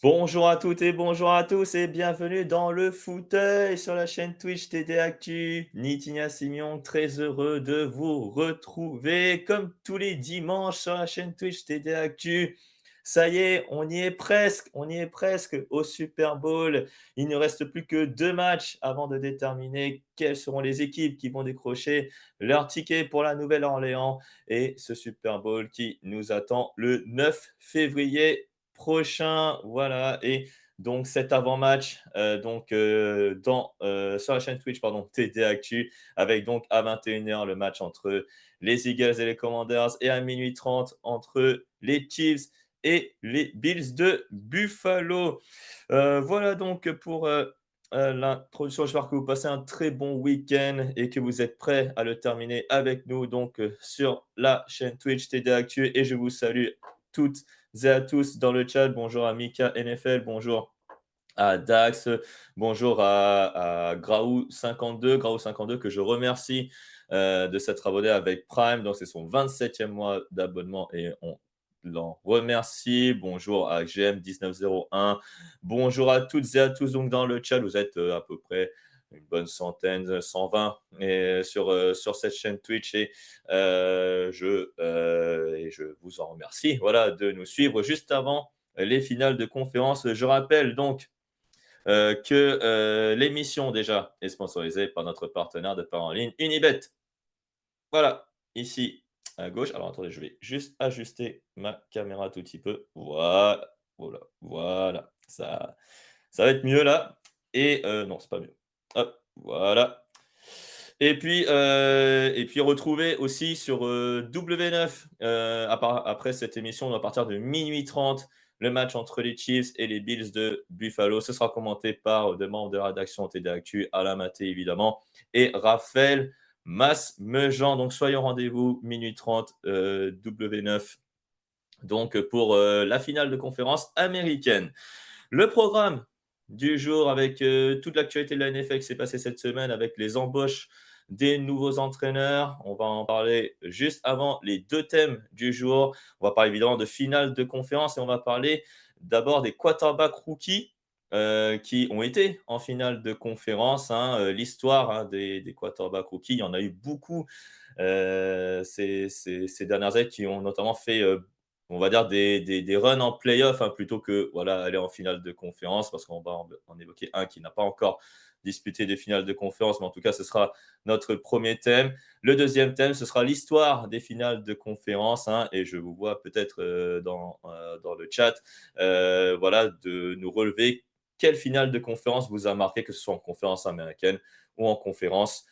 Bonjour à toutes et bonjour à tous et bienvenue dans le fauteuil sur la chaîne Twitch TD Actu. Nitigna Simion, très heureux de vous retrouver comme tous les dimanches sur la chaîne Twitch TD Actu. Ça y est, on y est presque au Super Bowl. Il ne reste plus que 2 matchs avant de déterminer quelles seront les équipes qui vont décrocher leur ticket pour la Nouvelle-Orléans et ce Super Bowl qui nous attend le 9 février prochain. Voilà. Et donc cet avant-match, sur la chaîne Twitch, pardon, TD Actu, avec donc à 21h le match entre les Eagles et les Commanders, et à minuit 30 entre les Chiefs et les Bills de Buffalo. Voilà donc pour l'introduction. J'espère que vous passez un très bon week-end et que vous êtes prêts à le terminer avec nous donc sur la chaîne Twitch TD Actu. Et je vous salue toutes et à tous dans le chat. Bonjour à Mika NFL, bonjour à Dax, bonjour à Graou52 que je remercie de s'être abonné avec Prime. Donc c'est son 27e mois d'abonnement et on l'en remercie. Bonjour à GM1901. Bonjour à toutes et à tous donc dans le chat. Vous êtes à peu près une bonne centaine, 120 sur cette chaîne Twitch et je vous en remercie voilà, de nous suivre juste avant les finales de conférence. Je rappelle donc que l'émission déjà est sponsorisée par notre partenaire de paris en ligne, Unibet. Voilà, ici à gauche. Alors attendez, je vais juste ajuster ma caméra tout petit peu. Voilà, voilà. Ça va être mieux là. Et non, c'est pas mieux. Hop, voilà. Et puis retrouver aussi sur W9 après cette émission à partir de minuit 30 le match entre les Chiefs et les Bills de Buffalo. Ce sera commenté par deux membres de la rédaction TD Actu, Alain Maté évidemment, et Raphaël Masmejean. Donc soyez au rendez-vous, minuit 30, W9, donc pour la finale de conférence américaine. Le programme du jour avec toute l'actualité de la NFL qui s'est passée cette semaine avec les embauches des nouveaux entraîneurs. On va en parler juste avant les deux thèmes du jour. On va parler évidemment de finale de conférence et on va parler d'abord des quarterbacks rookies qui ont été en finale de conférence. L'histoire des quarterbacks rookies, il y en a eu beaucoup ces dernières années qui ont notamment fait on va dire des runs en playoff plutôt que voilà, aller en finale de conférence, parce qu'on va en évoquer un qui n'a pas encore disputé des finales de conférence, mais en tout cas, ce sera notre premier thème. Le deuxième thème, ce sera l'histoire des finales de conférence, et je vous vois peut-être dans le chat, voilà, de nous relever quelle finale de conférence vous a marqué, que ce soit en conférence américaine ou en conférence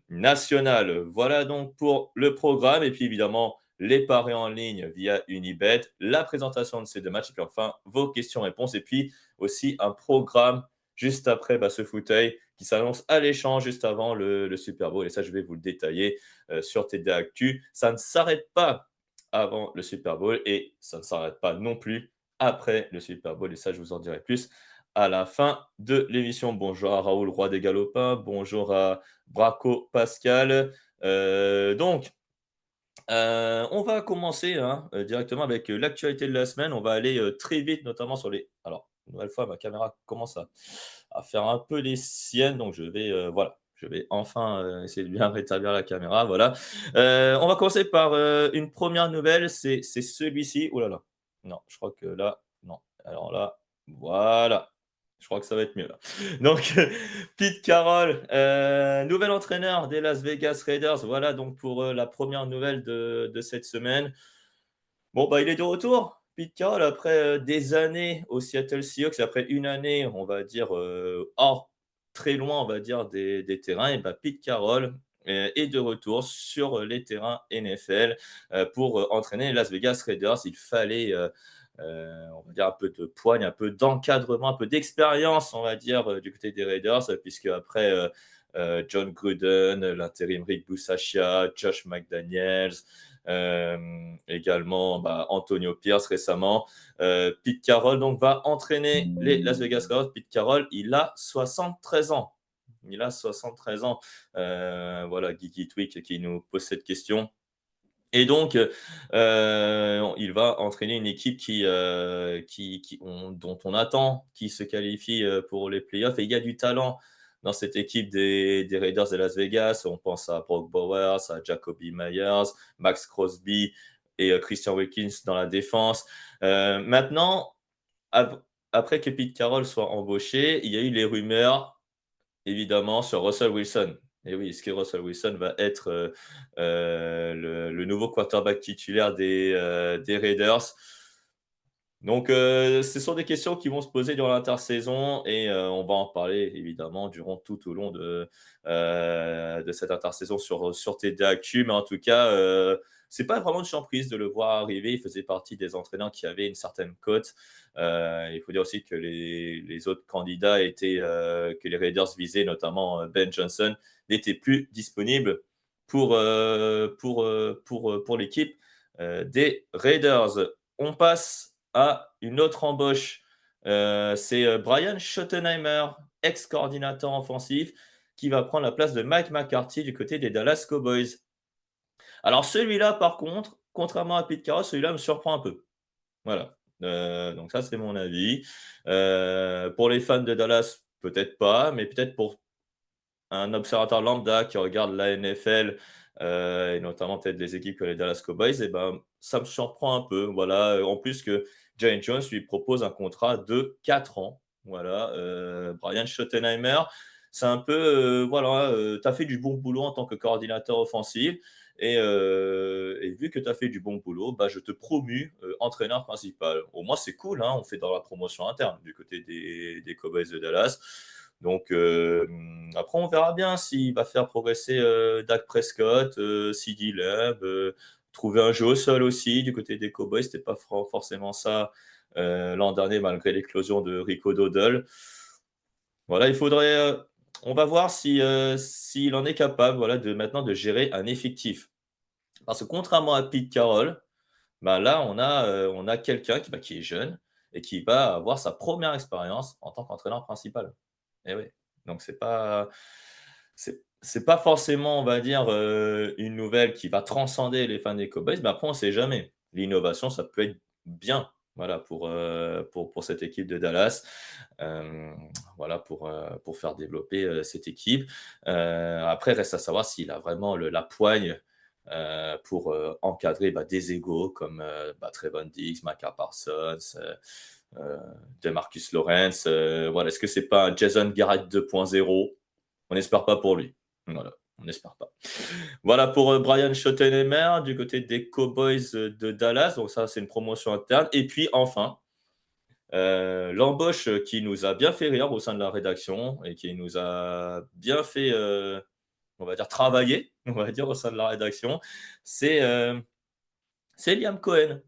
nationale. Voilà donc pour le programme, et puis évidemment, les paris en ligne via Unibet, la présentation de ces deux matchs, et puis enfin vos questions-réponses, et puis aussi un programme juste après ce fauteuil qui s'annonce à l'échange juste avant le Super Bowl. Et ça, je vais vous le détailler sur TD Actu. Ça ne s'arrête pas avant le Super Bowl et ça ne s'arrête pas non plus après le Super Bowl. Et ça, je vous en dirai plus à la fin de l'émission. Bonjour à Raoul, roi des galopins. Bonjour à Braco Pascal. On va commencer directement avec l'actualité de la semaine. On va aller très vite, notamment sur les. Alors, une nouvelle fois, ma caméra commence à faire un peu les siennes, donc je vais enfin essayer de bien rétablir la caméra. Voilà. On va commencer par une première nouvelle. C'est celui-ci. Oh là là. Non, je crois que là, non. Alors là, voilà. Je crois que ça va être mieux là. Donc, Pete Carroll, nouvel entraîneur des Las Vegas Raiders. Voilà donc pour la première nouvelle de cette semaine. Bon, il est de retour, Pete Carroll, après des années au Seattle Seahawks, après une année, on va dire, très loin, on va dire, des terrains. Et Pete Carroll est de retour sur les terrains NFL pour entraîner les Las Vegas Raiders. Il fallait on va dire un peu de poigne, un peu d'encadrement, un peu d'expérience, on va dire, du côté des Raiders, puisque après John Gruden, l'intérim Rick Bisaccia, Josh McDaniels, également Antonio Pierce récemment, Pete Carroll donc va entraîner les Las Vegas Raiders. Pete Carroll, il a 73 ans. Il a 73 ans. Voilà, Geeky Tweak qui nous pose cette question. Et donc, il va entraîner une équipe dont on attend qu'ils se qualifie, pour les playoffs et il y a du talent dans cette équipe des Raiders de Las Vegas. On pense à Brock Bowers, à Jacoby Myers, Max Crosby et Christian Wilkins dans la défense. Maintenant, après que Pete Carroll soit embauché, il y a eu les rumeurs évidemment sur Russell Wilson. Et oui, est-ce que Russell Wilson va être le nouveau quarterback titulaire des Raiders? Donc, ce sont des questions qui vont se poser durant l'intersaison et on va en parler évidemment durant tout au long de cette intersaison sur TD Actu. Mais en tout cas, c'est pas vraiment une surprise de le voir arriver. Il faisait partie des entraîneurs qui avaient une certaine cote. Il faut dire aussi que les autres candidats que les Raiders visaient, notamment Ben Johnson, n'étaient plus disponibles pour l'équipe des Raiders. On passe à une autre embauche. C'est Brian Schottenheimer, ex-coordinateur offensif, qui va prendre la place de Mike McCarthy du côté des Dallas Cowboys. Alors celui-là, par contre, contrairement à Pete Carroll, celui-là me surprend un peu. Voilà. Donc ça, c'est mon avis. Pour les fans de Dallas, peut-être pas, mais peut-être pour un observateur lambda qui regarde la NFL, et notamment peut-être des équipes comme les Dallas Cowboys, et ben, ça me surprend un peu. Voilà, en plus que Jerry Jones lui propose un contrat de 4 ans. Voilà, Brian Schottenheimer, c'est un peu, voilà, tu as fait du bon boulot en tant que coordinateur offensif et vu que tu as fait du bon boulot, bah, je te promue, entraîneur principal. Au moins, c'est cool, hein, on fait dans la promotion interne du côté des Cowboys de Dallas. Donc, après, on verra bien s'il va faire progresser Dak Prescott, CeeDee Lamb, trouver un jeu au sol aussi du côté des Cowboys. C'était pas forcément ça l'an dernier, malgré l'éclosion de Rico Dowdle. Voilà, on va voir s'il en est capable, voilà, de maintenant de gérer un effectif. Parce que contrairement à Pete Carroll, bah, là, on a quelqu'un qui est jeune et qui va avoir sa première expérience en tant qu'entraîneur principal. Et oui, donc c'est pas forcément, on va dire, une nouvelle qui va transcender les fans des Cowboys, mais après on sait jamais. L'innovation, ça peut être bien, voilà, pour cette équipe de Dallas, hem, voilà, pour faire développer, cette équipe. Après reste à savoir s'il a vraiment le la poigne, pour, encadrer, bah, des égos comme, bah, Trevon Diggs, Micah Parsons, heu, DeMarcus Lawrence, voilà. Est-ce que c'est pas un Jason Garrett 2.0? On n'espère pas pour lui. Voilà, on n'espère pas. Voilà pour, Brian Schottenheimer du côté des Cowboys, de Dallas, donc ça, c'est une promotion interne et puis enfin, l'embauche, qui nous a bien fait rire au sein de la rédaction et qui nous a bien fait, on va dire travailler, on va dire au sein de la rédaction, c'est, c'est Liam Cohen.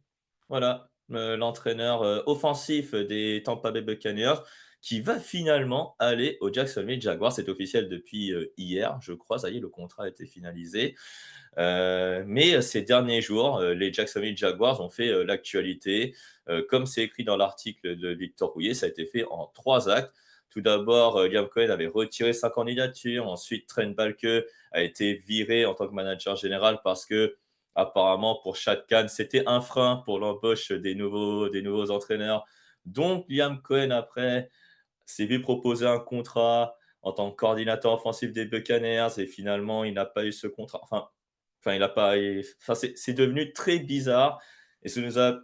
Voilà, l'entraîneur, offensif des Tampa Bay Buccaneers qui va finalement aller aux Jacksonville Jaguars. C'est officiel depuis, hier, je crois. Ça y est, le contrat a été finalisé. Mais ces derniers jours, les Jacksonville Jaguars ont fait, l'actualité. Comme c'est écrit dans l'article de Victor Rouillet, ça a été fait en 3 actes. Tout d'abord, Liam Cohen avait retiré sa candidature. Ensuite, Trent Baalke a été viré en tant que manager général parce que apparemment, pour Shad Khan, c'était un frein pour l'embauche des nouveaux entraîneurs. Donc, Liam Cohen, après, s'est vu proposer un contrat en tant que coordinateur offensif des Buccaneers et finalement, il n'a pas eu ce contrat. Enfin, il a pas. Enfin, c'est devenu très bizarre et ça nous a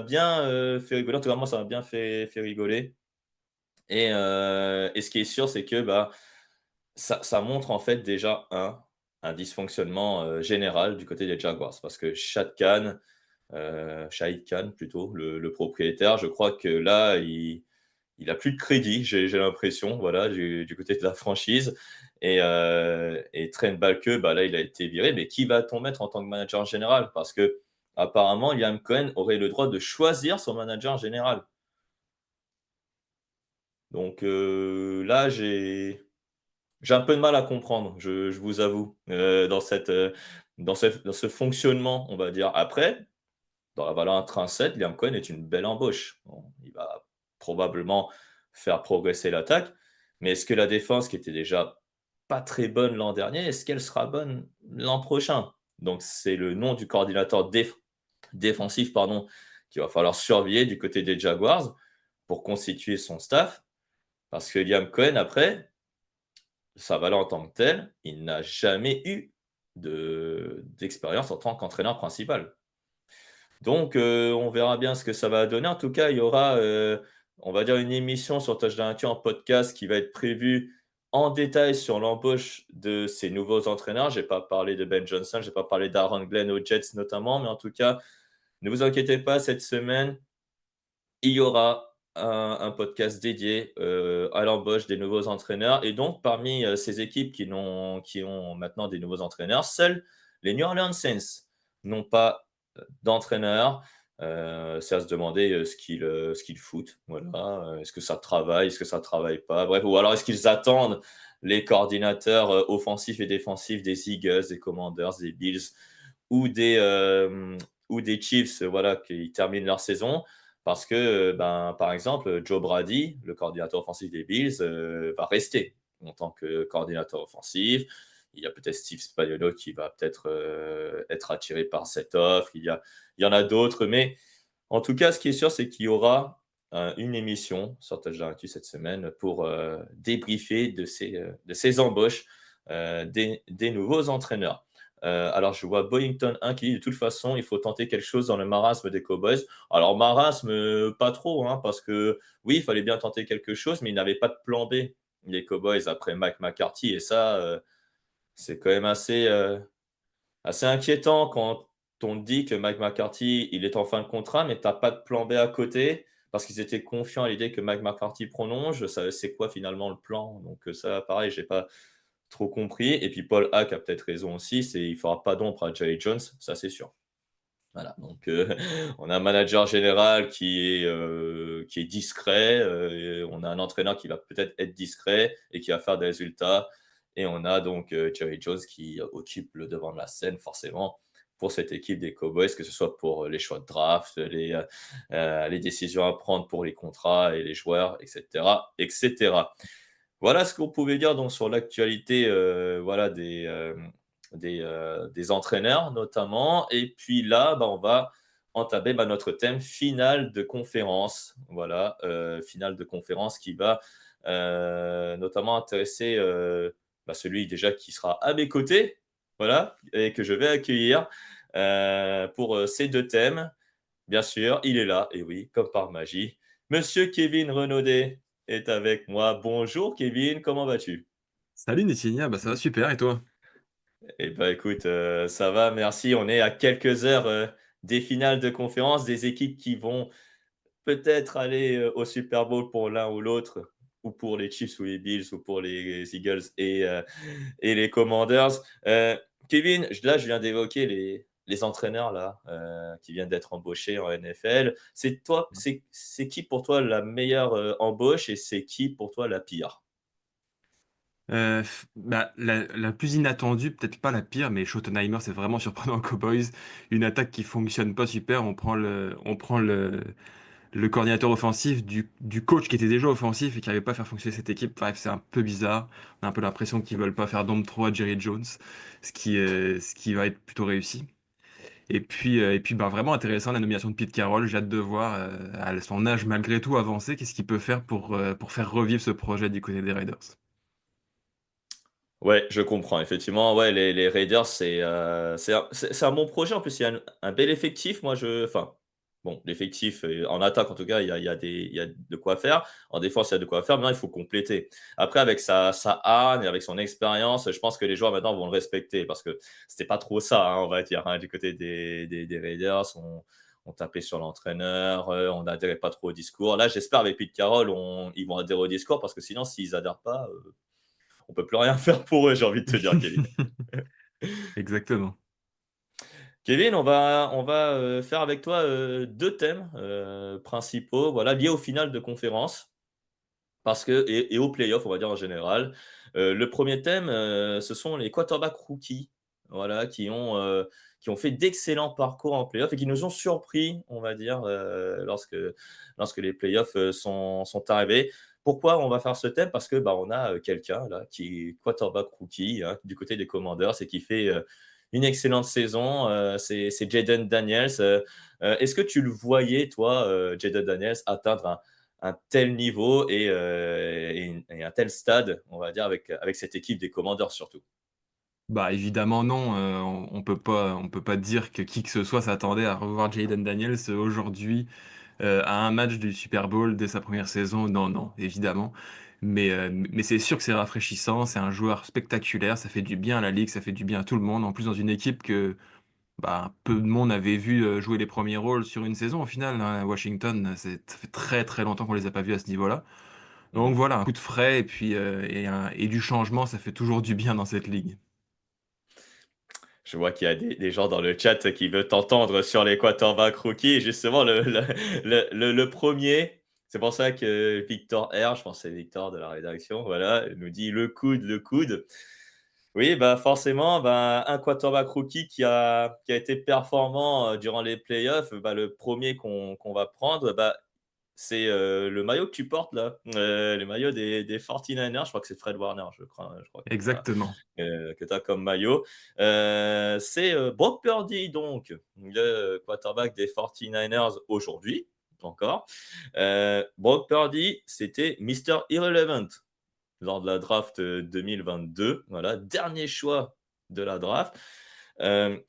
bien fait rigoler. En tout cas, moi, ça m'a bien fait rigoler. Et ce qui est sûr, c'est que bah, ça montre en fait déjà un dysfonctionnement général du côté des Jaguars parce que Shahid Khan plutôt, le propriétaire, je crois que là, il a plus de crédit, j'ai l'impression, voilà, du côté de la franchise et Trent Baalke, bah, là, il a été viré, mais qui va-t-on mettre en tant que manager général? Parce qu'apparemment, Liam Cohen aurait le droit de choisir son manager général. Donc là, j'ai un peu de mal à comprendre, je vous avoue, dans ce fonctionnement, on va dire. Après, dans la valeur intrinsèque, Liam Cohen est une belle embauche. Bon, il va probablement faire progresser l'attaque, Mais est-ce que la défense, qui était déjà pas très bonne l'an dernier, est-ce qu'elle sera bonne l'an prochain? Donc c'est le nom du coordinateur défensif, pardon, qu'il va falloir surveiller du côté des Jaguars pour constituer son staff. Parce que Liam Cohen, après, sa valeur en tant que tel, il n'a jamais eu d'expérience en tant qu'entraîneur principal. Donc, on verra bien ce que ça va donner. En tout cas, il y aura, on va dire une émission sur Touchdown Actu en podcast qui va être prévue en détail sur l'embauche de ces nouveaux entraîneurs. J'ai pas parlé de Ben Johnson, j'ai pas parlé d'Aaron Glenn aux Jets notamment, mais en tout cas, ne vous inquiétez pas, cette semaine, il y aura un podcast dédié, à l'embauche des nouveaux entraîneurs et donc parmi, ces équipes qui ont maintenant des nouveaux entraîneurs, seuls les New Orleans Saints n'ont pas, d'entraîneur. C'est à se demander, ce qu'ils foutent, voilà, est-ce que ça travaille? Est-ce que ça travaille pas? Bref, ou alors est-ce qu'ils attendent les coordinateurs, offensifs et défensifs des Eagles, des Commanders, des Bills ou ou des Chiefs, voilà, qui terminent leur saison? Parce que, ben, par exemple, Joe Brady, le coordinateur offensif des Bills, va rester en tant que coordinateur offensif. Il y a peut-être Steve Spagnuolo qui va peut-être, être attiré par cette offre. Il y en a d'autres, mais en tout cas, ce qui est sûr, c'est qu'il y aura, une émission sur Touchdown Actu cette semaine pour, débriefer de ces embauches, des nouveaux entraîneurs. Alors je vois Boyington 1 qui dit: «De toute façon, il faut tenter quelque chose dans le marasme des Cowboys». Alors marasme, pas trop, hein, parce que oui, il fallait bien tenter quelque chose, mais ils n'avaient pas de plan B, les Cowboys après Mike McCarthy et ça, c'est quand même assez inquiétant quand on te dit que Mike McCarthy, il est en fin de contrat, mais tu as pas de plan B à côté, parce qu'ils étaient confiants à l'idée que Mike McCarthy prolonge. Ça, c'est quoi finalement le plan? Donc, ça, pareil, j'ai pas trop compris. Et puis Paul Hack a peut-être raison aussi, c'est il fera pas d'ombre à Jerry Jones, ça c'est sûr. Voilà, donc on a un manager général qui est discret, et on a un entraîneur qui va peut-être être discret et qui va faire des résultats et on a donc, Jerry Jones qui occupe le devant de la scène forcément pour cette équipe des Cowboys, que ce soit pour, les choix de draft, les décisions à prendre pour les contrats et les joueurs et cetera et cetera. Voilà ce qu'on pouvait dire donc sur l'actualité, voilà des entraîneurs notamment et puis là, bah, on va entamer, bah, notre thème finale de conférence. Voilà, finale de conférence qui va, notamment intéresser, bah, celui déjà qui sera à mes côtés, voilà et que je vais accueillir, pour, ces 2 thèmes. Bien sûr, il est là et oui, comme par magie, monsieur Kevin Renaudet est avec moi. Bonjour Kevin, comment vas-tu? Salut Netinia, bah ça va super et toi? Eh ben, écoute, ça va, merci. On est à quelques heures, des finales de conférence, des équipes qui vont peut-être aller, au Super Bowl pour l'un ou l'autre, ou pour les Chiefs ou les Bills ou pour les Eagles et les Commanders. Kevin, je viens d'évoquer les entraîneurs là, qui viennent d'être embauchés en NFL. C'est qui pour toi la meilleure, embauche et c'est qui pour toi la pire? Bah, la plus inattendue, peut-être pas la pire, mais Schottenheimer, c'est vraiment surprenant aux Cowboys. Une attaque qui fonctionne pas super, on prend le coordinateur offensif du coach qui était déjà offensif et qui n'arrivait pas à faire fonctionner cette équipe. Bref, c'est un peu bizarre. On a un peu l'impression qu'ils veulent pas faire d'ombre trop à Jerry Jones, ce qui va être plutôt réussi. Et puis bah, vraiment intéressant la nomination de Pete Carroll. J'ai hâte de voir, à son âge malgré tout avancé, qu'est-ce qu'il peut faire pour faire revivre ce projet du côté des Raiders. Ouais, je comprends effectivement, ouais, les Raiders, c'est un bon projet. En plus, il y a un bel effectif. Moi, je enfin, bon, l'effectif, en attaque, en tout cas, il y a de quoi faire. En défense, il y a de quoi faire. Maintenant, il faut compléter. Après, avec sa hargne et avec son expérience, je pense que les joueurs, maintenant, vont le respecter parce que c'était pas trop ça, hein, on va dire, hein, du côté des Raiders. On tapait sur l'entraîneur, on n'adhérait pas trop au discours. Là, j'espère avec Pete Carroll, ils vont adhérer au discours parce que sinon, s'ils adhèrent pas, on peut plus rien faire pour eux, j'ai envie de te dire, Kevin. Exactement. Kevin, on va faire avec toi 2 thèmes principaux, voilà, liés au final de conférence, parce que et aux playoffs, on va dire en général. Le premier thème, ce sont les quarterbacks rookies, voilà, qui ont fait d'excellents parcours en playoffs et qui nous ont surpris, on va dire, lorsque les playoffs sont arrivés. pourquoi on va faire ce thème? Parce que, bah, on a, quelqu'un là qui est quarterback rookie, hein, du côté des Commanders et qui fait, une excellente saison, c'est Jayden Daniels. Est-ce que tu le voyais toi, Jayden Daniels atteindre un tel niveau et un tel stade, on va dire avec cette équipe des Commanders surtout? Bah, évidemment non, on peut pas dire que qui que ce soit s'attendait à revoir Jayden Daniels, aujourd'hui, à un match du Super Bowl dès sa première saison. Non, non, évidemment. Mais c'est sûr que c'est rafraîchissant, c'est un joueur spectaculaire, ça fait du bien à la ligue, ça fait du bien à tout le monde. En plus dans une équipe que, bah, peu de monde avait vu, jouer les premiers rôles sur une saison au final, hein. Washington, ça fait très, très longtemps qu'on les a pas vus à ce niveau-là. Donc Mmh. voilà, un coup de frais et puis, et du changement, ça fait toujours du bien dans cette ligue. Je vois qu'il y a des gens dans le chat qui veulent t'entendre sur les quarterbacks rookies. Justement, le 1 c'est pour ça que Victor R, je pense que c'est Victor de la rédaction, voilà, nous dit: «Le coude, le coude». Oui, bah, forcément, bah, un quarterback rookie qui a été performant, durant les playoffs, bah, le premier qu'on va prendre, bah, c'est, le maillot que tu portes là, le maillot des 49ers. Je crois que c'est Fred Warner, je crois Exactement. que tu as comme maillot. C'est, Brock Purdy donc, le quarterback des 49ers aujourd'hui, encore. Brock Purdy, c'était Mister Irrelevant lors de la draft, 2022. Voilà, dernier choix de la draft.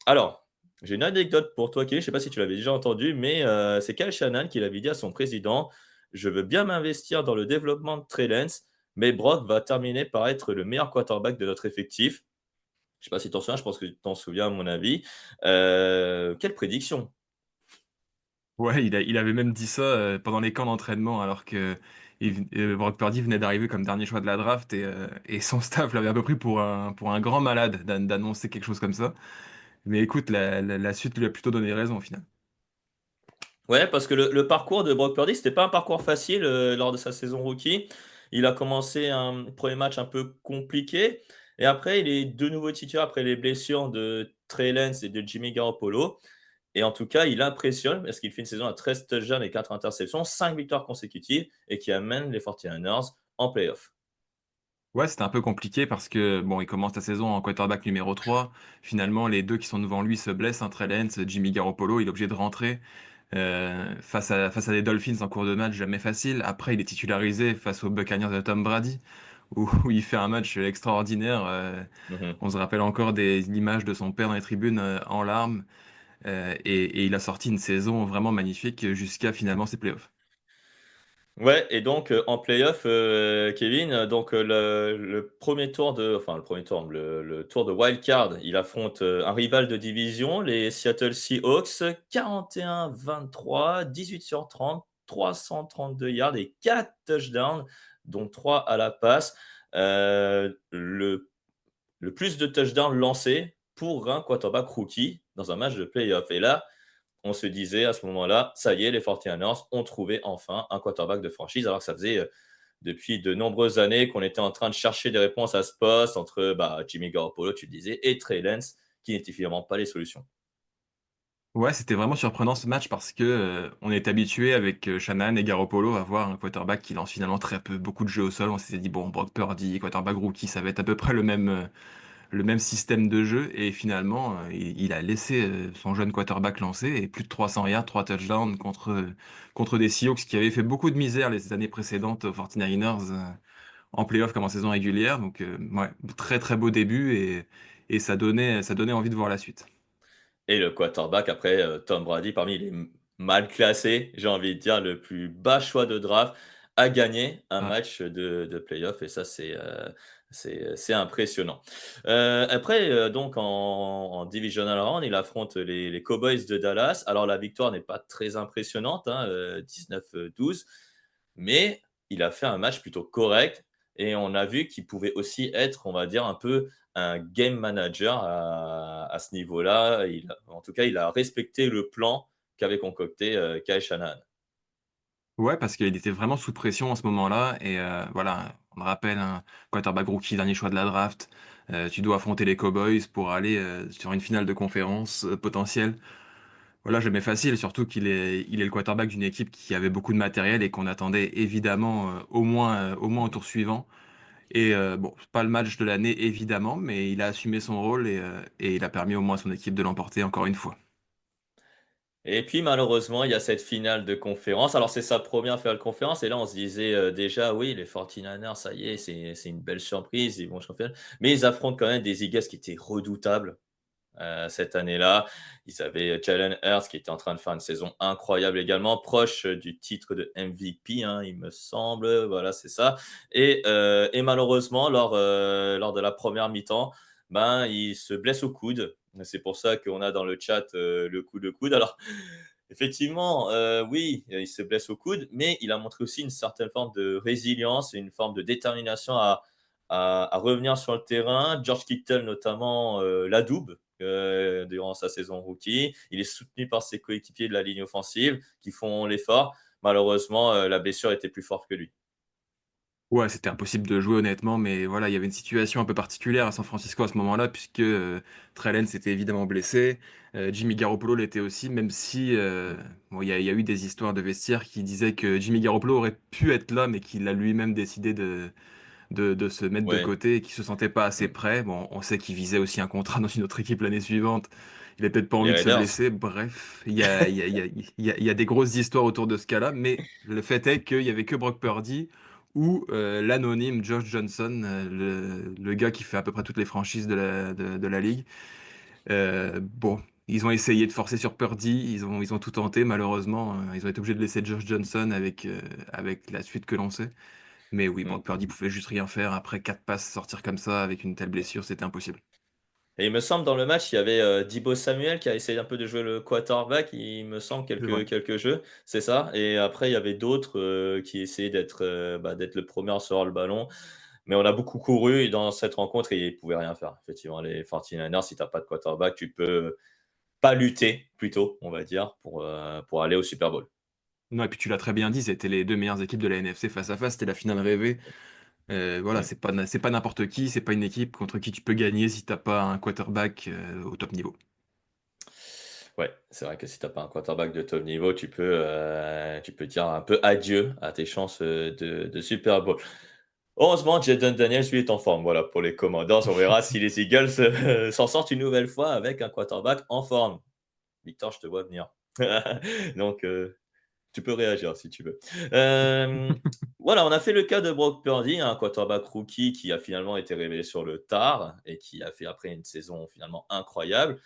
Alors, j'ai une anecdote pour toi, Kelly, je ne sais pas si tu l'avais déjà entendu, mais c'est Kyle Shanahan qui l'avait dit à son président: «Je veux bien m'investir dans le développement de Trey Lance, mais Brock va terminer par être le meilleur quarterback de notre effectif». Je ne sais pas si tu t'en souviens, je pense que tu t'en souviens à mon avis. Quelle prédiction! Ouais, il avait même dit ça, pendant les camps d'entraînement alors que Brock Purdy venait d'arriver comme dernier choix de la draft et son staff l'avait un peu pris pour un grand malade d'annoncer quelque chose comme ça. Mais écoute, la suite lui a plutôt donné raison au final. Ouais, parce que le parcours de Brock Purdy, c'était pas un parcours facile, lors de sa saison rookie. Il a commencé un 1er match un peu compliqué et après il est de nouveau titulaire après les blessures de Trey Lance et de Jimmy Garoppolo et en tout cas, il impressionne parce qu'il fait une saison à 13 touchdowns et 4 interceptions, 5 victoires consécutives et qui amène les 49ers en playoff. Ouais, c'était un peu compliqué parce que, bon, il commence la saison en quarterback numéro 3. Finalement, les 2 qui sont devant lui se blessent, hein, Trey Lance, Jimmy Garoppolo, il est obligé de rentrer. Face à des Dolphins en cours de match, jamais facile. Après, il est titularisé face aux Buccaneers de Tom Brady, où il fait un match extraordinaire. Mmh. On se rappelle encore des images de son père dans les tribunes, en larmes. Et il a sorti une saison vraiment magnifique jusqu'à finalement ses playoffs. Ouais et donc en play-off, Kevin, donc le 1er tour le premier tour, le tour de wild card, il affronte, un rival de division, les Seattle Seahawks, 41-23, 18 sur 30, 332 yards et 4 touchdowns, dont 3 à la passe. Le plus de touchdowns lancés pour un quarterback rookie dans un match de play-off et là, on se disait à ce moment-là: «Ça y est, les 49ers ont trouvé enfin un quarterback de franchise», alors que ça faisait, depuis de nombreuses années qu'on était en train de chercher des réponses à ce poste entre, bah, Jimmy Garoppolo, tu le disais, et Trey Lance, qui n'étaient finalement pas les solutions. Ouais, c'était vraiment surprenant ce match parce que, on est habitué avec, Shanahan et Garoppolo à voir un quarterback qui lance finalement très peu, beaucoup de jeux au sol. On s'était dit: «Bon, Brock Purdy, quarterback rookie, ça va être à peu près le même système de jeu» et finalement, il a laissé, son jeune quarterback lancer et plus de 300 yards, 3 touchdowns contre des Seahawks qui avaient fait beaucoup de misère les années précédentes aux 49ers, en playoff comme en saison régulière. Donc, ouais, très, très beau début et ça donnait envie de voir la suite. Et le quarterback après, Tom Brady, parmi les mal classés, j'ai envie de dire, le plus bas choix de draft, a gagné un Ah, match de play-off et ça c'est impressionnant. Après, donc en divisional round, il affronte les Cowboys de Dallas. Alors la victoire n'est pas très impressionnante, hein, 19-12, mais il a fait un match plutôt correct et on a vu qu'il pouvait aussi être, on va dire, un peu un game manager à ce niveau-là. En tout cas, il a respecté le plan qu'avait concocté, Kyle Shanahan. ouais, parce qu'il était vraiment sous pression en ce moment-là et voilà, on me rappelle un quarterback rookie, dernier choix de la draft, tu dois affronter les Cowboys pour aller, sur une finale de conférence, potentielle. Voilà, je mets facile, surtout il est le quarterback d'une équipe qui avait beaucoup de matériel et qu'on attendait évidemment au moins au Mhm. tour suivant. Et bon, c'est pas le match de l'année évidemment, mais il a assumé son rôle et il a permis au moins à son équipe de l'emporter encore une fois. Et puis malheureusement, il y a cette finale de conférence. Alors c'est sa première finale de conférence et là on se disait, déjà: «Oui, les 49ers, ça y est, c'est une belle surprise, ils vont championner». Mais ils affrontent quand même des Eagles qui étaient redoutables, cette année-là. Ils avaient Jalen Hurts qui était en train de faire une saison incroyable également, proche, du titre de MVP, hein, il me semble, voilà, c'est ça. Et malheureusement lors de la première mi-temps, ben, il se blesse au coude. C'est pour ça qu'on a dans le chat, le coude, le coude. Alors effectivement, oui, il se blesse au coude, mais il a montré aussi une certaine forme de résilience et une forme de détermination à revenir sur le terrain. George Kittle notamment, l'adoube, durant sa saison rookie. Il est soutenu par ses coéquipiers de la ligne offensive qui font l'effort. Malheureusement, la blessure était plus forte que lui. Ouais, c'était impossible de jouer honnêtement, mais voilà, il y avait une situation un peu particulière à San Francisco à ce moment-là, puisque Trey Lance était évidemment blessé, Jimmy Garoppolo l'était aussi, même si Mmh. bon, il y a eu des histoires de vestiaire qui disaient que Jimmy Garoppolo aurait pu être là, mais qu'il a lui-même décidé de se mettre de Ouais. côté et qu'il se sentait pas assez Mmh. prêt. Bon, on sait qu'il visait aussi un contrat dans une autre équipe l'année suivante. Il a peut-être pas Les envie de se Raiders. blesser. Bref, il y a des grosses histoires autour de ce cas-là, mais le fait est qu'il y avait que Brock Purdy ou l'anonyme Josh Johnson, le gars qui fait à peu près toutes les franchises de la ligue. Bon, ils ont essayé de forcer sur Purdy, ils ont tout tenté, malheureusement. Ils ont été obligés de laisser Josh Johnson avec la suite que l'on sait. Mais oui, Mmh. Brock Purdy pouvait juste rien faire. Après 4 passes, sortir comme ça avec une telle blessure, c'était impossible. Et il me semble dans le match, il y avait, Deebo Samuel qui a essayé un peu de jouer le quarterback, il me semble C'est vrai. quelques jeux, c'est ça? Et après il y avait d'autres, qui essayaient d'être le premier à recevoir le ballon. Mais on a beaucoup couru dans cette rencontre et ils pouvaient rien faire. Effectivement, les 49ers, si tu as pas de quarterback, tu peux pas lutter plutôt, on va dire, pour aller au Super Bowl. Non, et puis tu l'as très bien dit, c'était les deux meilleures équipes de la NFC face à face, c'était la finale rêvée. Voilà, Mmh. c'est pas n'importe qui, c'est pas une équipe contre qui tu peux gagner si t'as pas un quarterback au top niveau. Ouais, c'est vrai que si tu as pas un quarterback de top niveau, tu peux dire un peu adieu à tes chances, de Super Bowl. Heureusement, Jayden Daniels, lui, est en forme. Voilà, pour les Commanders, on verra si les Eagles, s'en sortent une nouvelle fois avec un quarterback en forme. Victor, je te vois venir. Donc, tu peux réagir si tu veux. Voilà, on a fait le cas de Brock Purdy, un quarterback rookie qui a finalement été révélé sur le tard et qui a fait après une saison finalement incroyable.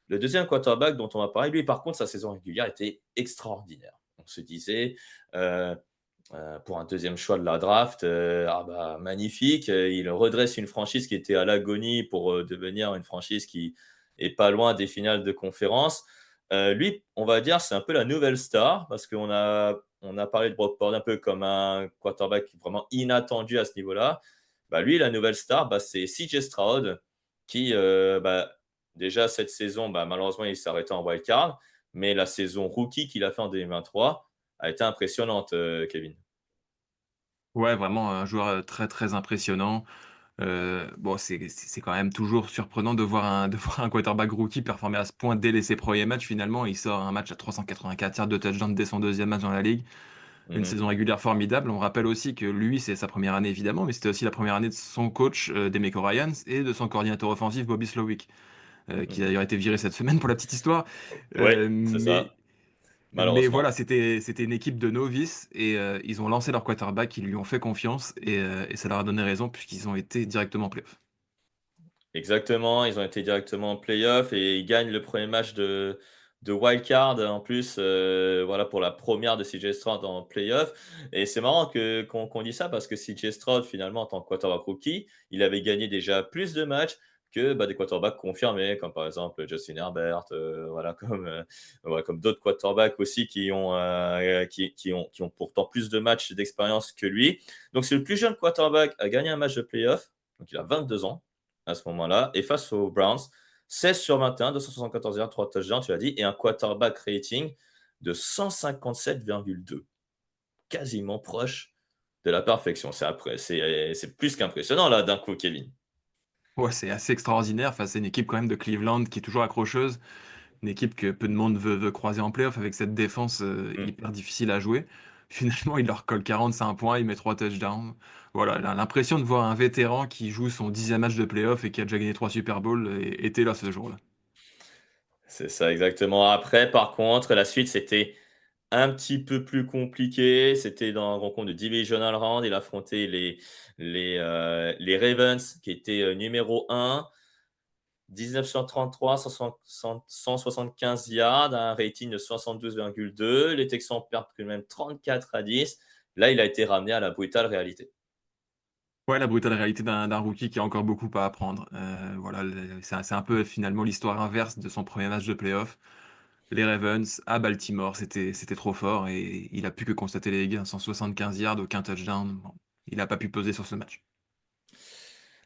Le deuxième quarterback dont on va parler, lui, par contre, sa saison régulière était extraordinaire. On se disait, heu pour un deuxième choix de la draft, ah bah, magnifique, il redresse une franchise qui était à l'agonie pour, devenir une franchise qui est pas loin des finales de conférence. Lui, on va dire, c'est un peu la nouvelle star parce qu'on a parlé de Brock Purdy un peu comme un quarterback vraiment inattendu à ce niveau-là. Bah, lui, la nouvelle star, bah, c'est CJ Stroud qui, déjà cette saison, bah, malheureusement, il s'est arrêté en wild card, mais la saison rookie qu'il a fait en 2023 a été impressionnante, Kevin. Ouais, vraiment un joueur très très impressionnant. Bon, c'est quand même toujours surprenant de voir de voir un quarterback rookie performer à ce point dès ses premiers matchs. Finalement, il sort un match à 384 yards de touchdown dès son deuxième match dans la ligue. Une Mmh. saison régulière formidable. On rappelle aussi que lui, c'est sa première année évidemment, mais c'était aussi la première année de son coach, Demeco Ryans, et de son coordinateur offensif, Bobby Slowick, qui a Mmh. d'ailleurs été viré cette semaine pour la petite histoire. Ouais, Euh, c'est mais, ça, mais voilà, malheureusement. c'était une équipe de novices et ils ont lancé leur quarterback, ils lui ont fait confiance et ça leur a donné raison puisqu'ils ont été directement en playoff. Exactement, ils ont été directement en play-off et ils gagnent le premier match de wild card en plus, voilà, pour la première de CJ Stroud en play-off. Et c'est marrant qu'on dise ça parce que CJ Stroud, finalement, en tant que quarterback rookie, il avait gagné déjà plus de matchs que, bah, des quarterbacks confirmés, comme par exemple Justin Herbert, voilà, comme d'autres quarterbacks aussi qui ont pourtant plus de matchs d'expérience que lui. Donc c'est le plus jeune quarterback à gagner un match de play-off, donc il a 22 ans à ce moment-là. Et face aux Browns, 16 sur 21, 274 yards, 3 touchdowns, tu l'as dit, et un quarterback rating de 157,2, quasiment proche de la perfection. C'est plus qu'impressionnant là d'un coup, Kevin. Ouais, c'est assez extraordinaire face à une équipe quand même de Cleveland qui est toujours accrocheuse. une équipe que peu de monde veut croiser en playoff avec cette défense Mmh. hyper difficile à jouer. Finalement, il leur colle 45 points, il met 3 touchdowns. Voilà, l'impression de voir un vétéran qui joue son 10e match de playoff et qui a déjà gagné 3 Super Bowls était là ce jour-là. C'est ça exactement. Après, par contre, la suite, c'était un petit peu plus compliqué. C'était dans une rencontre de divisional round. Il affrontait les Ravens qui étaient, numéro 1, 1933, 175 yards, un rating de 72,2. Les Texans perdent quand même 34-10. Là, il a été ramené à la brutale réalité. Ouais, la brutale réalité d'un rookie qui a encore beaucoup à apprendre. Voilà, c'est un peu finalement l'histoire inverse de son premier match de playoff. Les Ravens à Baltimore, c'était trop fort et il a pu que constater les dégâts, 175 yards, aucun touchdown. Bon, il n'a pas pu peser sur ce match.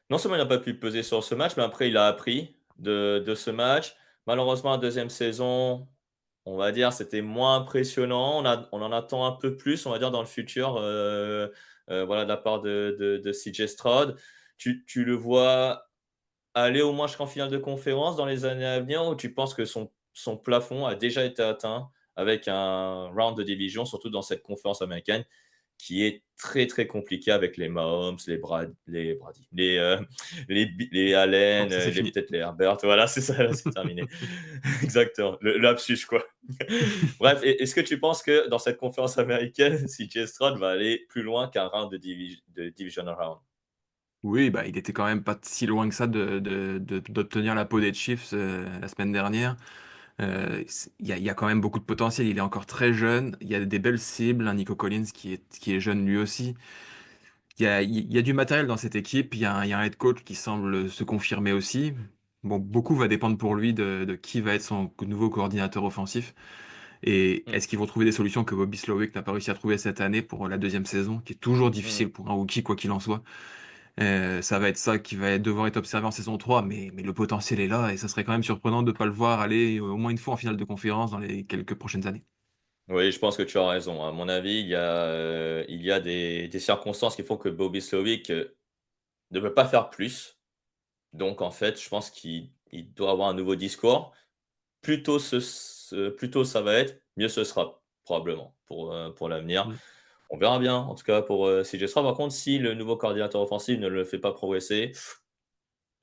Non seulement il n'a pas pu peser sur ce match, mais après il a appris de ce match. Malheureusement, la deuxième saison, on va dire, c'était moins impressionnant. On en attend un peu plus, on va dire, dans le futur, voilà, de la part de CJ Stroud. Tu le vois aller au moins jusqu'en finale de conférence dans les années à venir, ou tu penses que son plafond a déjà été atteint avec un round de division, surtout dans cette conférence américaine qui est très, très compliqué avec les Mahomes, les Brady, les Non, Allen, ça c'est fini. peut-être les Herbert. Voilà, c'est ça, là, c'est terminé. Exactement, le lapsus, quoi. Bref, est-ce que tu penses que dans cette conférence américaine, CJ Stroud va aller plus loin qu'un round de divisional round? Oui, bah, il était quand même pas si loin que ça d'obtenir la peau des Chiefs la semaine dernière. Il y a quand même beaucoup de potentiel. Il est encore très jeune. Il y a des belles cibles. Un Nico Collins qui est jeune lui aussi. Il y a du matériel dans cette équipe. Il y a un head coach qui semble se confirmer aussi. Bon, beaucoup va dépendre pour lui de qui va être son nouveau coordinateur offensif. Et Mmh, est-ce qu'ils vont trouver des solutions que Bobby Slowik n'a pas réussi à trouver cette année pour la deuxième saison, qui est toujours mmh. difficile pour un rookie, quoi qu'il en soit. Ça va être ça qui va devoir être observé en saison 3, mais le potentiel est là et ça serait quand même surprenant de ne pas le voir aller au moins une fois en finale de conférence dans les quelques prochaines années. Oui, je pense que tu as raison. À mon avis, il y a des circonstances qui font que Bobby Slowick, ne peut pas faire plus. Donc en fait, je pense qu'il doit avoir un nouveau discours. Plus tôt ça va être, mieux ce sera probablement pour l'avenir. Mm. On verra bien en tout cas pour, CJ Stroud. Par contre, si le nouveau coordinateur offensif ne le fait pas progresser,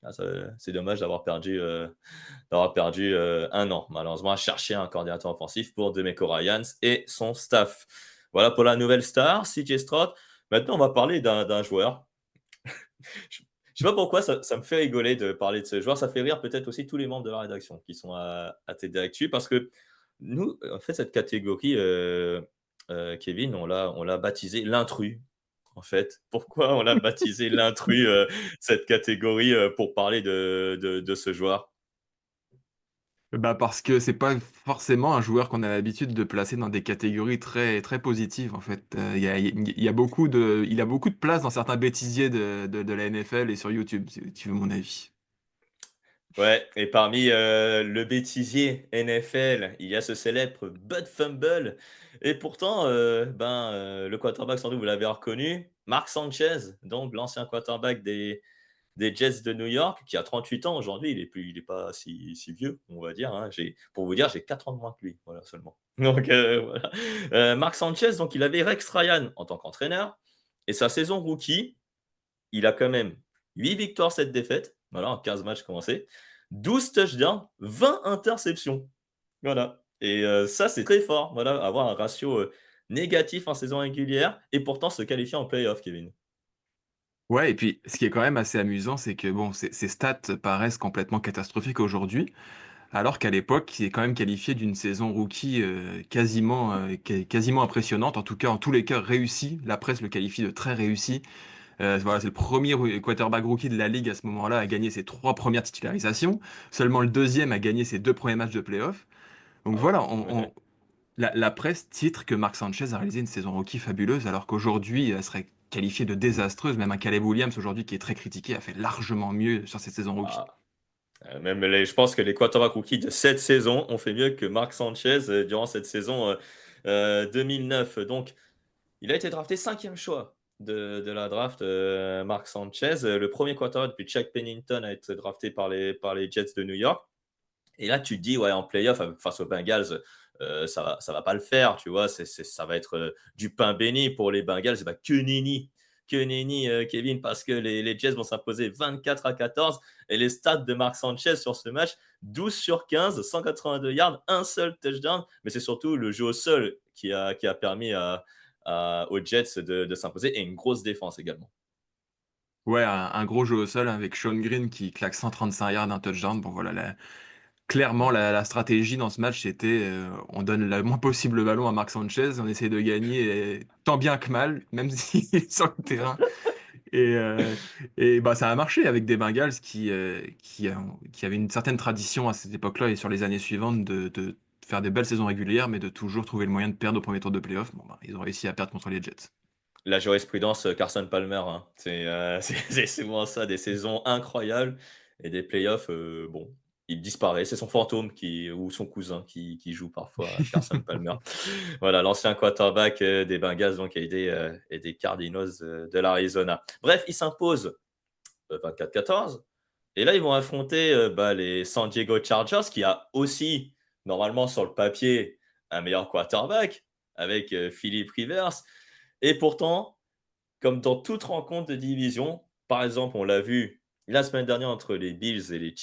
ça c'est dommage d'avoir perdu, 1 an malheureusement à chercher un coordinateur offensif pour DeMeco Ryans et son staff. Voilà pour la nouvelle star, CJ Stroud. Maintenant, on va parler d'un joueur. Je sais pas pourquoi ça me fait rigoler de parler de ce joueur. Ça fait rire peut-être aussi tous les membres de la rédaction qui sont à TD Actu parce que nous, en fait, cette catégorie, Kevin, on l'a baptisé l'intrus, en fait. Pourquoi on l'a baptisé l'intrus, cette catégorie, pour parler de ce joueur? Bah parce que c'est pas forcément un joueur qu'on a l'habitude de placer dans des catégories très, très positives en fait. Il a beaucoup de place dans certains bêtisiers de la NFL et sur YouTube, si tu veux mon avis. Ouais, et parmi, le bêtisier NFL, il y a ce célèbre Bud Fumble et pourtant, le quarterback sans doute vous l'avez reconnu, Mark Sanchez, donc l'ancien quarterback des Jets de New York qui a 38 ans aujourd'hui, il est pas si vieux, on va dire, hein. Pour vous dire, j'ai 4 ans de moins que lui, voilà seulement. Donc voilà. Mark Sanchez, donc il avait Rex Ryan en tant qu'entraîneur et sa saison rookie, il a quand même 8 victoires, 7 défaites, voilà, en 15 matchs commencés, 12 touchdowns, 20 interceptions. Voilà et ça, c'est très fort, voilà, avoir un ratio, négatif en saison régulière et pourtant se qualifier en play-off, Kevin. Ouais, et puis ce qui est quand même assez amusant, c'est que bon, ces stats paraissent complètement catastrophiques aujourd'hui, alors qu'à l'époque, il est quand même qualifié d'une saison rookie quasiment impressionnante, en tout cas, en tous les cas, réussie. La presse le qualifie de très réussi. Voilà, c'est le premier quarterback rookie de la ligue à ce moment-là à gagner ses 3 premières titularisations. Seulement le deuxième a gagné ses 2 premiers matchs de playoff. Donc Ah voilà, ouais, ouais. la presse titre que Mark Sanchez a réalisé une saison rookie fabuleuse, alors qu'aujourd'hui, elle serait qualifiée de désastreuse. Même un Caleb Williams, aujourd'hui, qui est très critiqué, a fait largement mieux sur cette saison rookie. Ah, même je pense que les quarterbacks rookies de cette saison ont fait mieux que Mark Sanchez, durant cette saison, 2009. Donc il a été drafté 5e choix de la draft, Mark Sanchez, le premier quarterback depuis Chuck Pennington à être drafté par les Jets de New York. Et là, tu te dis, ouais, en playoff, face aux Bengals, ça va pas le faire, tu vois. Ça va être du pain béni pour les Bengals. Bah, que nenni, Kevin, parce que les Jets vont s'imposer 24-14. Et les stats de Mark Sanchez sur ce match, 12 sur 15, 182 yards, un seul touchdown. Mais c'est surtout le jeu au sol qui a permis aux Jets de s'imposer et une grosse défense également. Ouais, un gros jeu au sol avec Sean Green qui claque 135 yards, un touchdown. Bon, voilà, clairement, Ouais. la stratégie dans ce match, c'était on donne le moins possible le ballon à Mark Sanchez, on essaie de gagner tant bien que mal, même s'il est sur le terrain. Et, euh, et bah, ça a marché avec des Bengals qui avaient une certaine tradition à cette époque-là et sur les années suivantes de faire des belles saisons régulières, mais de toujours trouver le moyen de perdre au premier tour de playoff. Bon, bah, ils ont réussi à perdre contre les Jets. La jurisprudence Carson Palmer, hein. C'est souvent ça, des saisons incroyables et des playoffs, bon, il disparaît. C'est son fantôme ou son cousin qui joue parfois, Carson Palmer. Voilà, l'ancien quarterback, des Bengals donc et des Cardinals, de l'Arizona. Bref, il s'impose 24-14 et là, ils vont affronter, bah, les San Diego Chargers qui a aussi, normalement sur le papier, un meilleur quarterback avec, Philip Rivers et pourtant, comme dans toute rencontre de division, par exemple, on l'a vu la semaine dernière entre les Bills et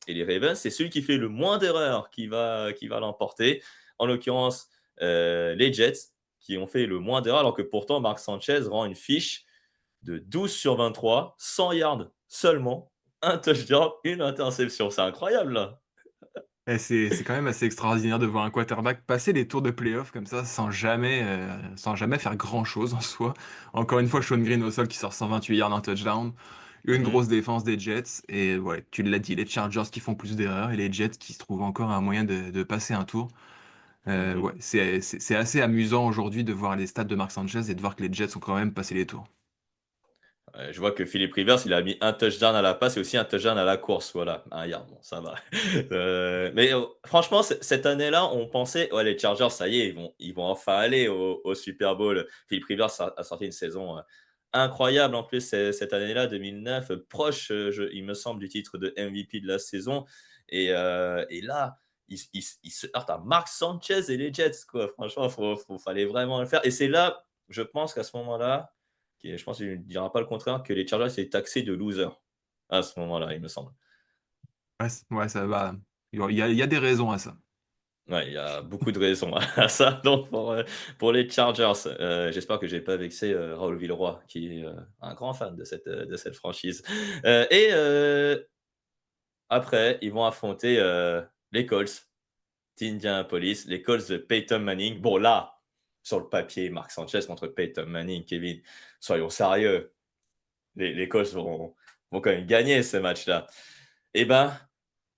et les Ravens, c'est celui qui fait le moins d'erreurs qui va l'emporter. En l'occurrence, les Jets qui ont fait le moins d'erreurs, alors que pourtant Marc Sanchez rend une fiche de 12 sur 23, 100 yards seulement, un touchdown, une interception. C'est incroyable là. Et c'est quand même assez extraordinaire de voir un quarterback passer les tours de playoff comme ça sans jamais faire grand-chose en soi. Encore une fois, Sean Green au sol qui sort 128 yards, un touchdown. Une Mmh. grosse défense des Jets. Et ouais, tu l'as dit, les Chargers qui font plus d'erreurs et les Jets qui se trouvent encore un moyen de passer un tour. Mmh. Ouais, c'est assez amusant aujourd'hui de voir les stats de Mark Sanchez et de voir que les Jets ont quand même passé les tours. Je vois que Philippe Rivers, il a mis un touchdown à la passe et aussi un touchdown à la course, voilà, 1 yard, bon ça va. Mais franchement, cette année-là, on pensait: «Ouais, les Chargers, ça y est, ils vont enfin aller au Super Bowl». Philippe Rivers a sorti une saison, incroyable en plus cette année-là, 2009, proche, il me semble, du titre de MVP de la saison et là, il se heurte à Mark Sanchez et les Jets, quoi. Franchement, fallait vraiment le faire et c'est là, je pense qu'à ce moment-là, je pense qu'il ne dira pas le contraire, que les Chargers étaient taxés de losers à ce moment-là, il me semble. Ouais, ouais, ça va. Il y a des raisons à ça. Ouais, il y a beaucoup de raisons à ça, donc pour les Chargers. J'espère que j'ai pas vexé, Raoul Villeroy, qui est, un grand fan de cette franchise. Et après, ils vont affronter, les Colts d'Indianapolis, les Colts de Peyton Manning. Bon là, sur le papier, Mark Sanchez contre Peyton Manning, Kevin, soyons sérieux. Les Colts vont quand même gagner ce match-là. Et ben,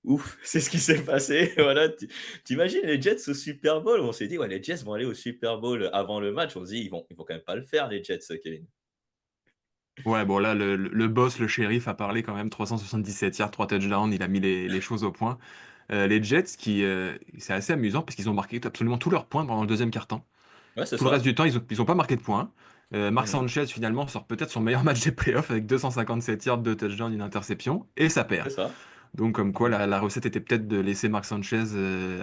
ouf, c'est ce qui s'est passé. Voilà, tu imagines les Jets au Super Bowl? On s'est dit: «Ouais, les Jets vont aller au Super Bowl avant le match». On se dit: Ils vont quand même pas le faire les Jets, Kevin». Ouais, bon là, le boss, le shérif a parlé quand même, 377 yards, 3 touchdowns, il a mis les choses au point. Les Jets c'est assez amusant parce qu'ils ont marqué absolument tous leurs points pendant le deuxième quart-temps. Ouais, c'est Tout le reste ça. du temps, ils ont pas marqué de points. Mark Mmh. Sanchez finalement sort peut-être son meilleur match des playoffs avec 257 yards, 2 touchdowns, une interception et ça C'est perd. ça. Donc comme quoi Mmh. la recette était peut-être de laisser Mark Sanchez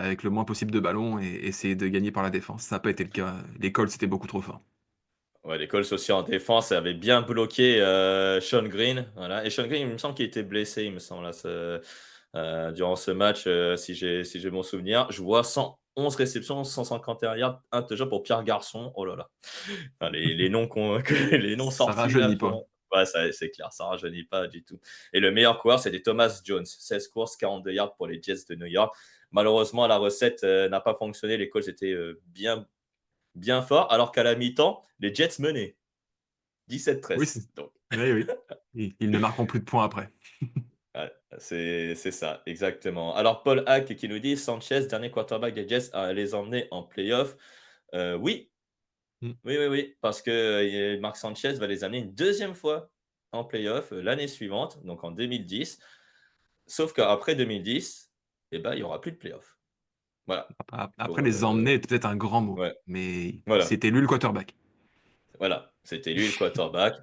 avec le moins possible de ballons et essayer de gagner par la défense. Ça n'a pas été le cas. Les Colts c'était beaucoup trop fort. Ouais, les Colts aussi en défense avaient bien bloqué, Sean Green, voilà et Sean Green, il me semble qu'il était blessé, il me semble, durant ce match, si j'ai bon souvenir. Je vois 111 réceptions, 151 yards, un touchdown pour Pierre Garçon. Oh là là. Enfin, les noms les noms Ça sortis là, rajeunit puis pas. on ouais, ça c'est clair, ça rajeunit pas du tout et le meilleur coureur, c'était Thomas Jones, 16 courses, 42 yards pour les Jets de New York. Malheureusement, la recette, n'a pas fonctionné. Les Colts étaient, bien forts, alors qu'à la mi-temps, les Jets menaient Oui, 17-13 donc oui, oui. Ils ne marqueront plus de points après. ouais, c'est ça, exactement. Alors Paul Hack qui nous dit: «Sanchez, dernier quarterback des Jets à les emmener en playoff». Oui, Mm. oui, oui, oui, parce que, Marc Sanchez va les amener une deuxième fois en playoff, l'année suivante, donc en 2010. Sauf qu'après 2010, eh ben, il y aura plus de playoff. Voilà, Après, pour, les emmener est peut-être un grand mot, ouais, mais voilà, c'était lui le quarterback. voilà, c'était lui le quarterback.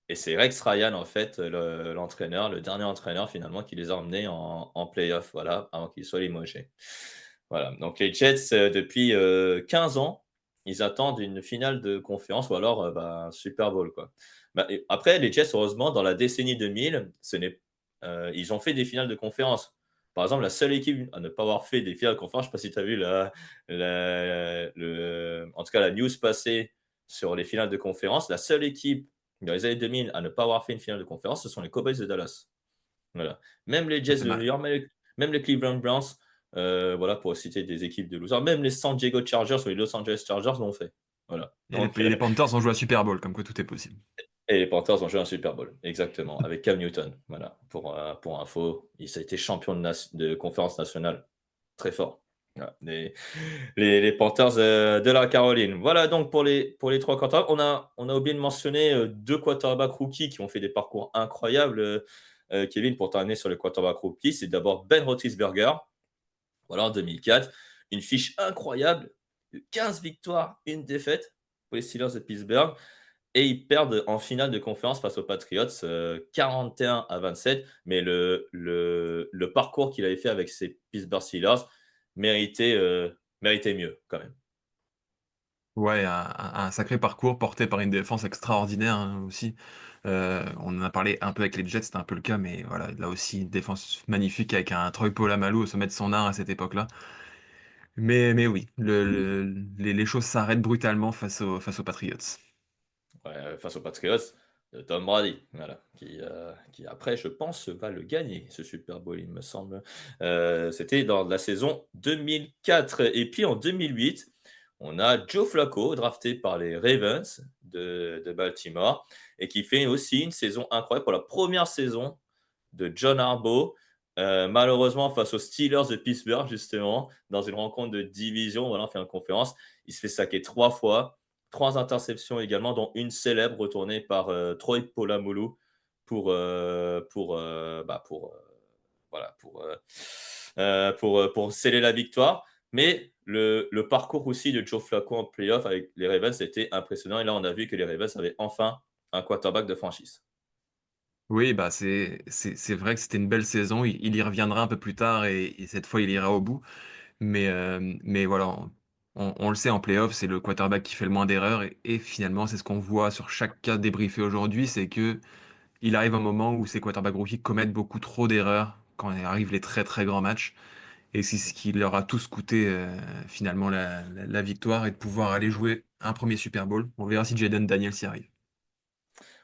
et c'est Rex Ryan, en fait, l'entraîneur, le dernier entraîneur finalement qui les a emmenés en play-off, voilà, avant qu'ils soient limogés. Voilà, donc les Jets, depuis, 15 ans, ils attendent une finale de conférence ou alors, un Super Bowl, quoi. Bah et après les Jets, heureusement, dans la décennie 2000, ils ont fait des finales de conférence. Par exemple, la seule équipe à ne pas avoir fait des finales de conférence, je ne sais pas si tu as vu en tout cas la news passée sur les finales de conférence, la seule équipe dans les années 2000 à ne pas avoir fait une finale de conférence, ce sont les Cowboys de Dallas. Voilà. Même les Ah, Jets c'est de New mal. York, même les Cleveland Browns, voilà, pour citer des équipes de losers. Même les San Diego Chargers ou les Los Angeles Chargers l'ont fait. Voilà. Et les, Donc, et les Panthers ont joué à Super Bowl, comme quoi tout est possible. et les Panthers ont joué un Super Bowl, exactement, avec Cam Newton. Voilà, pour info, ça a été champion de conférence nationale. Très fort. Voilà, les Panthers de la Caroline. Voilà donc pour les trois quarterbacks. On a oublié de mentionner deux quarterbacks rookies qui ont fait des parcours incroyables. Kevin, pour t'amener sur les quarterbacks rookies, c'est d'abord Ben Roethlisberger. Voilà, en 2004. Une fiche incroyable de 15 victoires, une défaite pour les Steelers de Pittsburgh. Et ils perdent en finale de conférence face aux Patriots, 41-27. Mais le parcours qu'il avait fait avec ces Pittsburgh Steelers méritait, méritait mieux quand même. Ouais, un sacré parcours porté par une défense extraordinaire, hein, aussi. On en a parlé un peu avec les Jets, c'était un peu le cas, mais voilà, là aussi, une défense magnifique avec un Troy Polamalu au sommet de son art à cette époque-là. Mais oui, les choses s'arrêtent brutalement face aux Patriots. Ouais, face aux Patriots de Tom Brady, voilà, qui après, je pense, va le gagner, ce Super Bowl, il me semble. C'était dans la saison 2004 et puis en 2008, on a Joe Flacco, drafté par les Ravens de Baltimore et qui fait aussi une saison incroyable pour la première saison de John Harbaugh, malheureusement face aux Steelers de Pittsburgh, justement, dans une rencontre de division, voilà, en finale de conférence. Il se fait saquer 3 fois. 3 interceptions également, dont une célèbre retournée par Troy Polamalu voilà, pour sceller la victoire. Mais le parcours aussi de Joe Flacco en playoff avec les Ravens était impressionnant. Et là, on a vu que les Ravens avaient enfin un quarterback de franchise. Oui, bah c'est vrai que c'était une belle saison. Il y reviendra un peu plus tard et cette fois il ira au bout. Mais voilà, on le sait en playoff, c'est le quarterback qui fait le moins d'erreurs et finalement c'est ce qu'on voit sur chaque cas débriefé aujourd'hui, c'est que il arrive un moment où ces quarterbacks rookies commettent beaucoup trop d'erreurs quand arrivent les très très grands matchs et c'est ce qui leur a tous coûté finalement la victoire et de pouvoir aller jouer un premier Super Bowl. On verra si Jaden Daniels y arrive.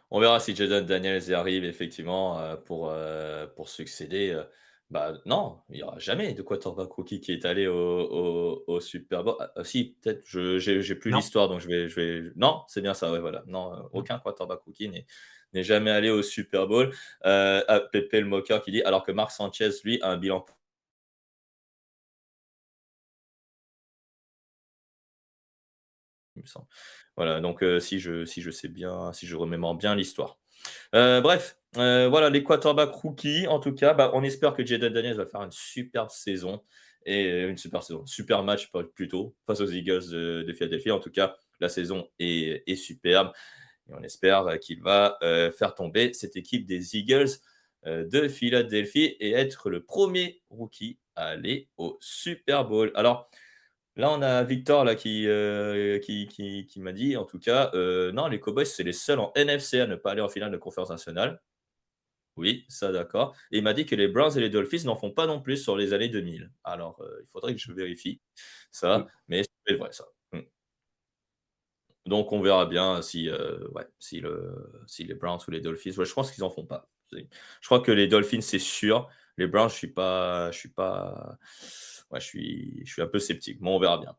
On verra si Jaden Daniels y arrive effectivement, pour succéder, non, il y aura jamais de quarterback rookie qui est allé au Super Bowl. Ah, si peut-être, j'ai plus Non. l'histoire donc je vais non, c'est bien ça, ouais, voilà. Non, Non. aucun quarterback rookie n'est jamais allé au Super Bowl. Pépé le moqueur qui dit: «Alors que Marc Sanchez, lui, a un bilan», il me semble. Voilà donc si je sais bien, si je remémore bien l'histoire. Bref, voilà les quarterbacks rookies en tout cas, on espère que Jaden Daniels va faire une superbe saison et une super saison, super match plutôt face aux Eagles de Philadelphie. En tout cas, la saison est superbe et on espère qu'il va, faire tomber cette équipe des Eagles, de Philadelphie et être le premier rookie à aller au Super Bowl. Alors là, on a Victor là qui m'a dit en tout cas, non, les Cowboys, c'est les seuls en NFC à ne pas aller en finale de conférence nationale. Oui, ça d'accord. Et il m'a dit que les Browns et les Dolphins n'en font pas non plus sur les années 2000. Alors, il faudrait que je vérifie ça, mais c'est vrai ça. Mmh. Donc on verra bien si, ouais, si les Browns ou les Dolphins, ouais, je pense qu'ils en font pas. Je crois que les Dolphins, c'est sûr. Les Browns, je suis pas ouais, je suis un peu sceptique, mais on verra bien.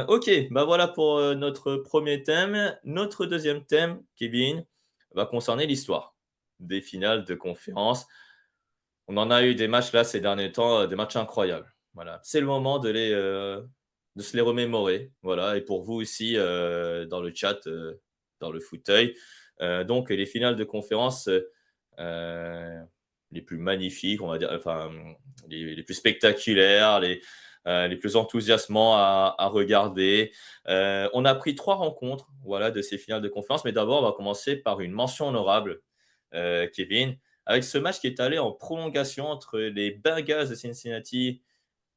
OK, voilà pour, notre premier thème. Notre deuxième thème, Kevin, va concerner l'histoire des finales de conférence. On en a eu des matchs là ces derniers temps, des matchs incroyables. Voilà, c'est le moment de se les remémorer. Voilà et pour vous aussi, dans le chat, dans le fauteuil. Donc les finales de conférence, les plus magnifiques, on va dire, enfin, les plus spectaculaires, les plus enthousiasmants à regarder. On a pris 3 rencontres, voilà, de ces finales de conférence, mais d'abord, on va commencer par une mention honorable, Kevin, avec ce match qui est allé en prolongation entre les Bengals de Cincinnati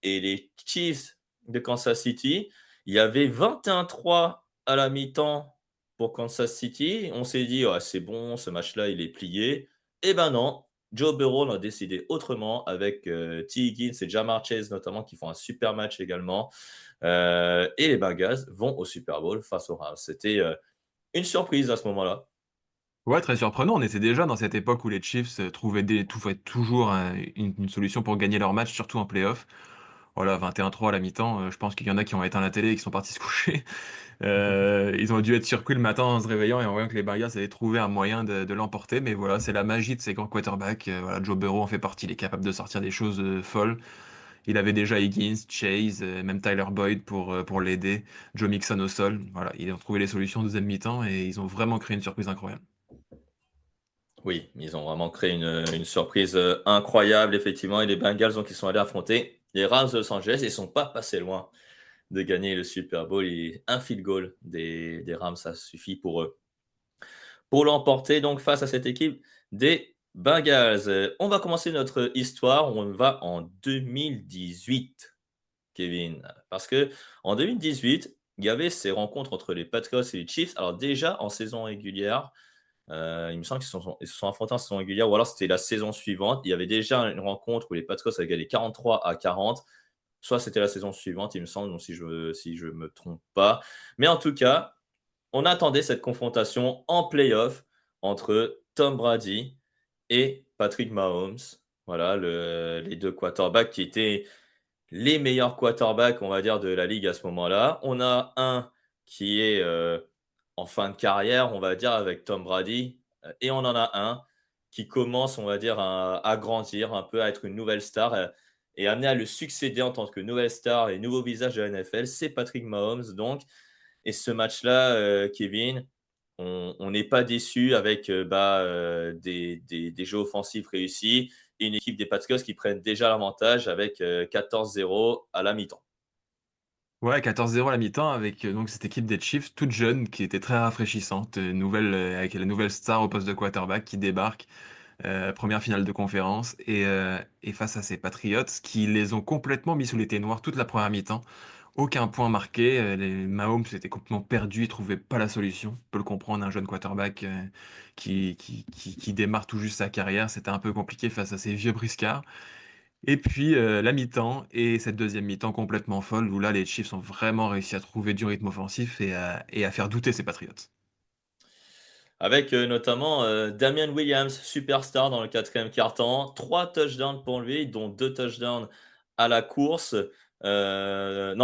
et les Chiefs de Kansas City. Il y avait 21-3 à la mi-temps pour Kansas City. On s'est dit: «Ah, c'est bon, ce match-là, il est plié». Eh ben non, Joe Burrow en a décidé autrement avec, Tee Higgins et Ja'Marr Chase notamment qui font un super match également, et les Bengals vont au Super Bowl face aux Rams. C'était, une surprise à ce moment-là. Ouais, très surprenant. On était déjà dans cette époque où les Chiefs trouvaient toujours une solution pour gagner leur match, surtout en playoff. Voilà, 21-3 à la mi-temps. Je pense qu'il y en a qui ont éteint la télé et qui sont partis se coucher. Ils ont dû être surpris le matin en se réveillant et en voyant que les Bengals avaient trouvé un moyen de l'emporter. Mais voilà, c'est la magie de ces grands quarterbacks. Voilà, Joe Burrow en fait partie. Il est capable de sortir des choses folles. Il avait déjà Higgins, Chase, même Tyler Boyd pour l'aider. Joe Mixon au sol. Voilà, ils ont trouvé les solutions en deuxième mi-temps et ils ont vraiment créé une surprise incroyable. Oui, ils ont vraiment créé une surprise, incroyable effectivement et les Bengals donc ils sont allés affronter les Rams de Los Angeles et ils sont pas passés loin de gagner le Super Bowl et un field goal des Rams, ça suffit pour l'emporter donc face à cette équipe des Bengals. On va commencer notre histoire, on va en 2018, Kevin, parce que en 2018, il y avait ces rencontres entre les Patriots et les Chiefs. Alors déjà en saison régulière, il me semble qu'ils se sont affrontés en saison régulière ou alors c'était la saison suivante. Il y avait déjà une rencontre où les Patriots avaient gagné 43-40. Soit c'était la saison suivante, il me semble, donc si je me trompe pas. Mais en tout cas, on attendait cette confrontation en playoff entre Tom Brady et Patrick Mahomes. Voilà, les 2 quarterbacks qui étaient les meilleurs quarterbacks, on va dire, de la ligue à ce moment-là. On a un qui est, en fin de carrière, on va dire, avec Tom Brady, et on en a un qui commence, on va dire, à grandir, un peu à être une nouvelle star, et amené à le succéder en tant que nouvelle star et nouveau visage de la NFL, c'est Patrick Mahomes donc. Et ce match-là, Kevin, on n'est pas déçu avec, des jeux offensifs réussis et une équipe des Patriots qui prennent déjà l'avantage avec, 14-0 à la mi-temps. Ouais, 14-0 à la mi-temps avec donc cette équipe des Chiefs toute jeune qui était très rafraîchissante, avec la nouvelle star au poste de quarterback qui débarque, première finale de conférence et face à ces Patriots qui les ont complètement mis sous les noirs toute la première mi-temps. Aucun point marqué, les Mahomes étaient complètement perdus, ils trouvaient pas la solution. On peut le comprendre, un jeune quarterback qui démarre tout juste sa carrière, c'était un peu compliqué face à ces vieux briscards. Et puis la mi-temps et cette deuxième mi-temps complètement folle où là les Chiefs ont vraiment réussi à trouver du rythme offensif et à faire douter ces Patriots. Avec, notamment, Damien Williams, superstar dans le 4e quart-temps. 3 touchdowns pour lui, dont 2 touchdowns à la course, non,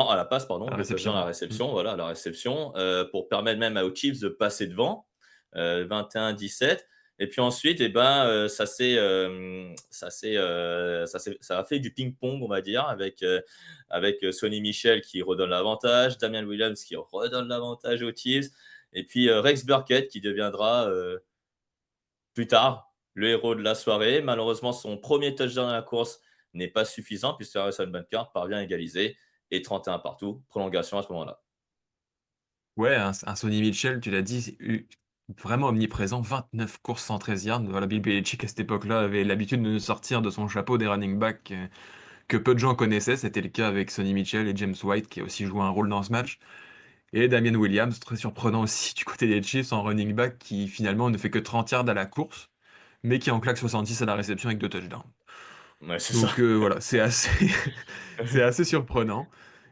à la passe, pardon, La 2 touchdowns à la réception. Mm. réception, voilà, à la réception, pour permettre même aux Chiefs de passer devant, 21-17 et puis ensuite et ben, ça a fait du ping-pong, on va dire, avec, Sonny Michel qui redonne l'avantage, Damien Williams qui redonne l'avantage aux Chiefs et puis Rex Burkhead qui deviendra plus tard le héros de la soirée. Malheureusement, son premier touchdown à la course n'est pas suffisant puisque Harrison Butker parvient à égaliser et 31 partout, prolongation à ce moment-là. Ouais, un Sonny Mitchell, tu l'as dit, vraiment omniprésent, 29 courses 113 yards. Voilà, Bill Belichick à cette époque-là avait l'habitude de sortir de son chapeau des running backs que peu de gens connaissaient. C'était le cas avec Sonny Mitchell et James White qui a aussi joué un rôle dans ce match. Et Damien Williams, très surprenant aussi du côté des Chiefs en running back qui finalement ne fait que 30 yards à la course, mais qui en claque 66 à la réception avec 2 touchdowns. Ouais, c'est ça. Donc voilà, c'est assez, c'est assez surprenant.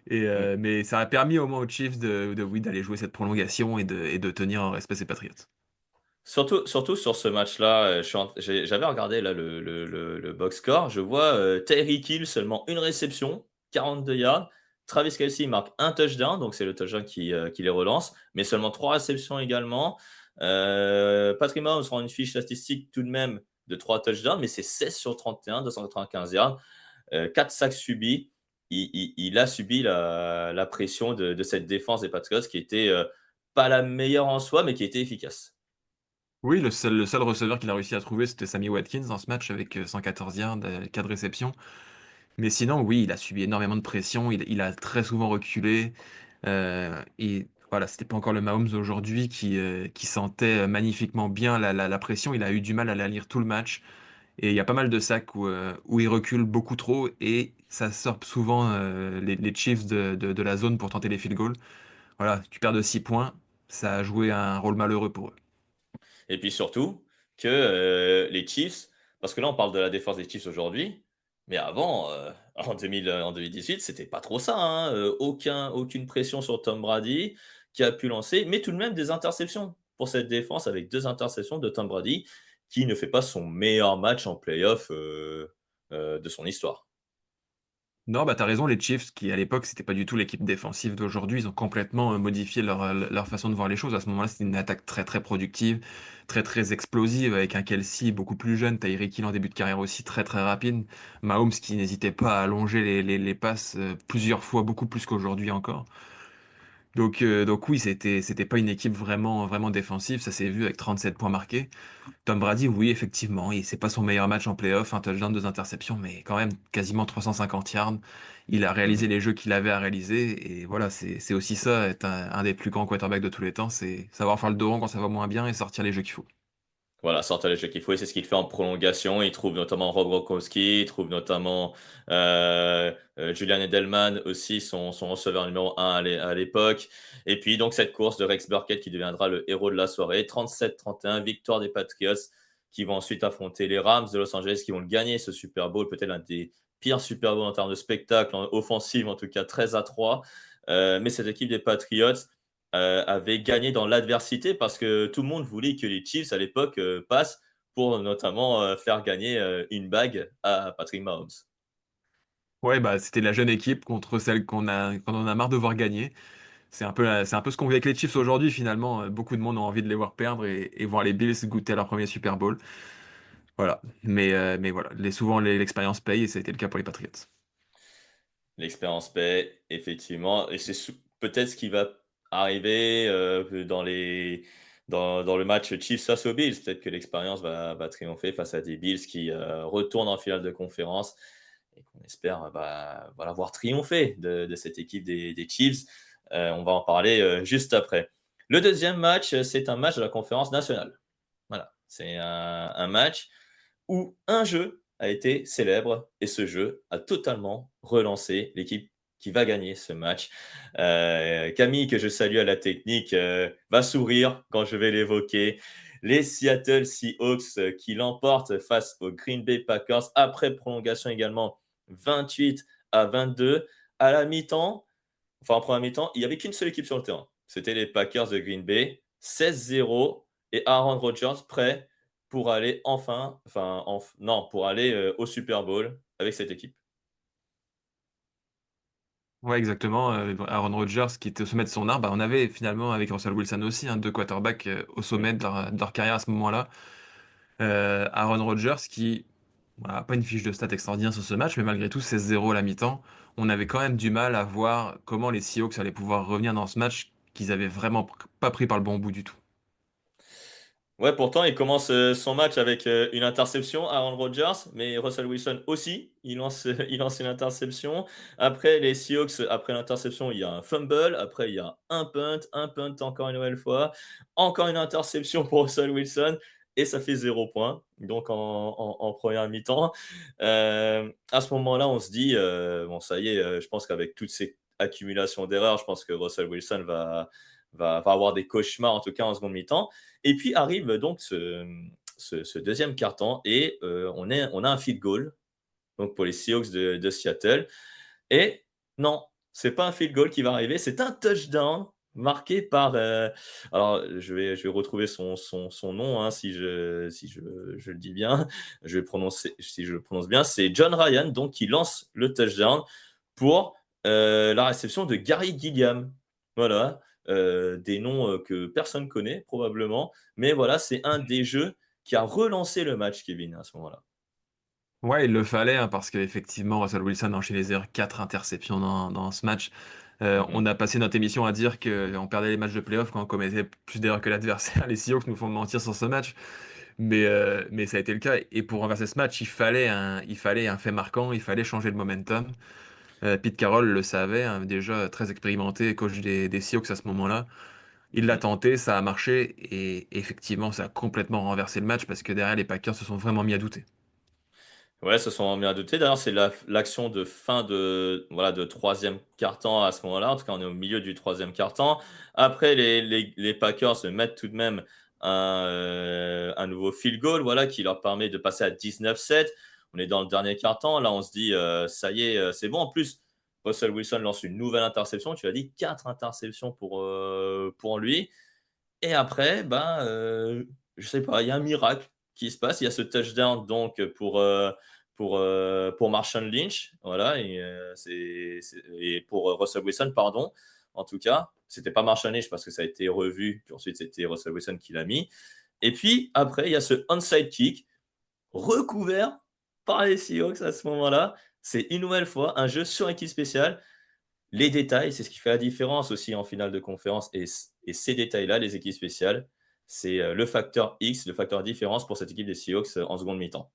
Mmh. Mais ça a permis au moins aux Chiefs oui, d'aller jouer cette prolongation et de tenir en respect ses Patriots. Surtout sur ce match-là, j'avais regardé là le box score. Je vois, Tyreek Hill seulement une réception, 42 yards. Travis Kelce marque un touchdown, donc c'est le touchdown qui les relance, mais seulement 3 réceptions également. Patrick Mahomes rend une fiche statistique tout de même de 3 touchdowns, mais c'est 16 sur 31, 295 yards, 4 sacs subis. Il a subi la pression de cette défense des Patriots qui était, pas la meilleure en soi, mais qui était efficace. Oui, le seul receveur qu'il a réussi à trouver, c'était Sammy Watkins dans ce match avec 114 yards, 4 réceptions. Mais sinon, oui, il a subi énormément de pression, il a très souvent reculé. Et voilà, c'était pas encore le Mahomes d'aujourd'hui qui sentait magnifiquement bien la pression. Il a eu du mal à la lire tout le match. Et il y a pas mal de sacs où il recule beaucoup trop et ça sort souvent les Chiefs de la zone pour tenter les field goals. Voilà, tu perds de 6 points, ça a joué un rôle malheureux pour eux. Et puis surtout que, les Chiefs parce que là, on parle de la défense des Chiefs aujourd'hui, mais avant, en 2018, c'était pas trop ça, hein, aucune pression sur Tom Brady qui a pu lancer, mais tout de même des interceptions pour cette défense avec 2 interceptions de Tom Brady qui ne fait pas son meilleur match en playoff, de son histoire. Non, bah t'as raison, les Chiefs, qui à l'époque, c'était pas du tout l'équipe défensive d'aujourd'hui, ils ont complètement modifié leur façon de voir les choses. À ce moment-là, c'était une attaque très très productive, très très explosive, avec un Kelsey beaucoup plus jeune, Tyreek Hill en début de carrière aussi très très rapide, Mahomes qui n'hésitait pas à allonger les passes plusieurs fois, beaucoup plus qu'aujourd'hui encore. Donc oui, c'était pas une équipe vraiment, vraiment défensive, ça s'est vu avec 37 points marqués. Tom Brady, oui, effectivement, c'est pas son meilleur match en playoff, un touchdown, deux interceptions, mais quand même quasiment 350 yards. Il a réalisé Mmh. les jeux qu'il avait à réaliser, et voilà, c'est aussi ça, être un des plus grands quarterbacks de tous les temps, c'est savoir faire le dos rond quand ça va moins bien et sortir les jeux qu'il faut. Voilà, sortir les jeux qu'il faut et c'est ce qu'il fait en prolongation. Il trouve notamment Rob Gronkowski, il trouve notamment, Julian Edelman aussi, son receveur numéro 1 à l'époque et puis donc cette course de Rex Burkhead qui deviendra le héros de la soirée. 37-31, victoire des Patriots qui vont ensuite affronter les Rams de Los Angeles qui vont le gagner ce Super Bowl, peut-être l'un des pires Super Bowl en termes de spectacle, en offensive en tout cas 13-3. Mais cette équipe des Patriots avait gagné dans l'adversité parce que tout le monde voulait que les Chiefs à l'époque, passent pour notamment, faire gagner, une bague à Patrick Mahomes. Ouais, bah c'était la jeune équipe contre celle qu'on en a marre de voir gagner. C'est un peu ce qu'on vit avec les Chiefs aujourd'hui finalement. Beaucoup de monde a envie de les voir perdre et voir les Bills goûter à leur premier Super Bowl. Voilà. Mais voilà, souvent l'expérience paye et ça a été le cas pour les Patriots. L'expérience paie, effectivement et c'est peut-être ce qui va arriver, dans le match Chiefs face aux Bills. Peut-être que l'expérience va triompher face à des Bills qui, retournent en finale de conférence et qu'on espère, voilà, voir triompher de cette équipe des Chiefs. On va en parler, juste après. Le deuxième match, c'est un match de la conférence nationale. Voilà, c'est un match où un jeu a été célèbre et ce jeu a totalement relancé l'équipe qui va gagner ce match. Camille, que je salue à la technique, va sourire quand je vais l'évoquer. Les Seattle Seahawks qui l'emportent face aux Green Bay Packers après prolongation également 28-22. À la mi-temps, enfin en première mi-temps, il n'y avait qu'une seule équipe sur le terrain. C'était les Packers de Green Bay, 16-0 et Aaron Rodgers prêt pour aller non, pour aller au Super Bowl avec cette équipe. Ouais, exactement. Aaron Rodgers qui était au sommet de son art. Bah, on avait finalement avec Russell Wilson aussi, hein, deux quarterbacks au Mm. sommet de leur carrière à ce moment-là. Aaron Rodgers qui n'a pas une fiche de stats extraordinaire sur ce match, mais malgré tout, 16-0 à la mi-temps. On avait quand même du mal à voir comment les Seahawks allaient pouvoir revenir dans ce match qu'ils avaient vraiment pas pris par le bon bout du tout. Ouais, pourtant, il commence son match avec une interception, Aaron Rodgers, mais Russell Wilson aussi, il lance une interception. Après, les Seahawks, après l'interception, il y a un fumble. Après, il y a un punt encore une nouvelle fois, encore une interception pour Russell Wilson, et ça fait 0 point. Donc, en première mi-temps. À ce moment-là, on se dit, bon, ça y est, je pense qu'avec toutes ces accumulations d'erreurs, je pense que Russell Wilson va avoir des cauchemars, en tout cas en seconde mi-temps. Et puis arrive donc ce deuxième carton et on a un field goal donc pour les Seahawks de Seattle et non, c'est pas un field goal qui va arriver, c'est un touchdown marqué par, alors je vais retrouver son nom, hein, si je le dis bien, je vais prononcer si je le prononce bien, c'est John Ryan donc qui lance le touchdown pour, la réception de Gary Gilliam. Voilà, des noms, que personne connaît probablement, mais voilà, c'est un des jeux qui a relancé le match, Kevin, à ce moment-là. Ouais, il le fallait, hein, parce qu'effectivement, Russell Wilson a enchaîné les erreurs, 4 interceptions dans ce match. Mmh On mh. a passé notre émission à dire qu'on perdait les matchs de playoff quand on commettait plus d'erreurs que l'adversaire. Les Seahawks nous font mentir sur ce match. Mais ça a été le cas. Et pour renverser ce match, il fallait un fait marquant, il fallait changer le momentum. Pete Carroll le savait, hein, déjà très expérimenté, coach des Seahawks à ce moment-là. Il l'a Mhm. tenté, ça a marché, et effectivement, ça a complètement renversé le match parce que derrière, les Packers se sont vraiment mis à douter. Ouais, se sont mis à douter. D'ailleurs, c'est l'action de fin de, voilà, de troisième quart-temps à ce moment-là. En tout cas, on est au milieu du troisième quart-temps. Après, les Packers se mettent tout de même un nouveau field goal, voilà, qui leur permet de passer à 19-7. On est dans le dernier quart-temps. Là, on se dit, ça y est, c'est bon. En plus, Russell Wilson lance une nouvelle interception. Tu l'as dit, 4 interceptions pour lui. Et après, ben, je sais pas, il y a un miracle qui se passe. Il y a ce touchdown donc pour Marshawn Lynch, voilà et pour, Russell Wilson, pardon, en tout cas. C'était pas Marshawn Lynch parce que ça a été revu, puis ensuite c'était Russell Wilson qui l'a mis. Et puis après, il y a ce onside kick recouvert par les Seahawks à ce moment-là. C'est une nouvelle fois un jeu sur équipe spéciale. Les détails, c'est ce qui fait la différence aussi en finale de conférence et ces détails-là, les équipes spéciales, c'est, le facteur X, le facteur différence pour cette équipe des Seahawks, en seconde mi-temps.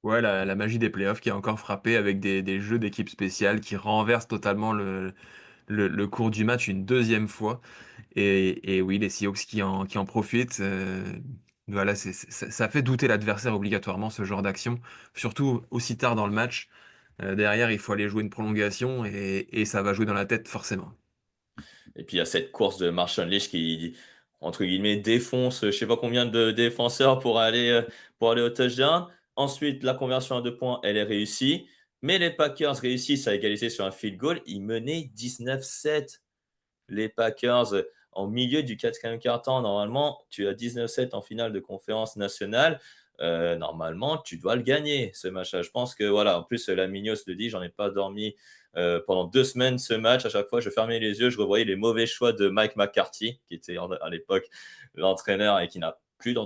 Ouais, la magie des playoffs qui a encore frappé avec des jeux d'équipe spéciale qui renversent totalement le cours du match une deuxième fois. Et oui, les Seahawks qui en profitent. Voilà, ça fait douter l'adversaire obligatoirement, ce genre d'action, surtout aussi tard dans le match. Derrière, il faut aller jouer une prolongation et ça va jouer dans la tête forcément. Et puis il y a cette course de Marshawn Lynch qui, entre guillemets, «défonce», je sais pas combien de défenseurs pour aller au touchdown. Ensuite, la conversion à 2 points, elle est réussie, mais les Packers réussissent à égaliser sur un field goal. Ils menaient 19-7. Les Packers, en milieu du quatrième quart-temps, normalement, tu as 19-7 en finale de conférence nationale. Normalement, tu dois le gagner, ce match-là. Je pense que, voilà, en plus, la Mignos le dit, j'en ai pas dormi pendant 2 semaines ce match. À chaque fois, je fermais les yeux, je revoyais les mauvais choix de Mike McCarthy, qui était à l'époque l'entraîneur et qui n'a plus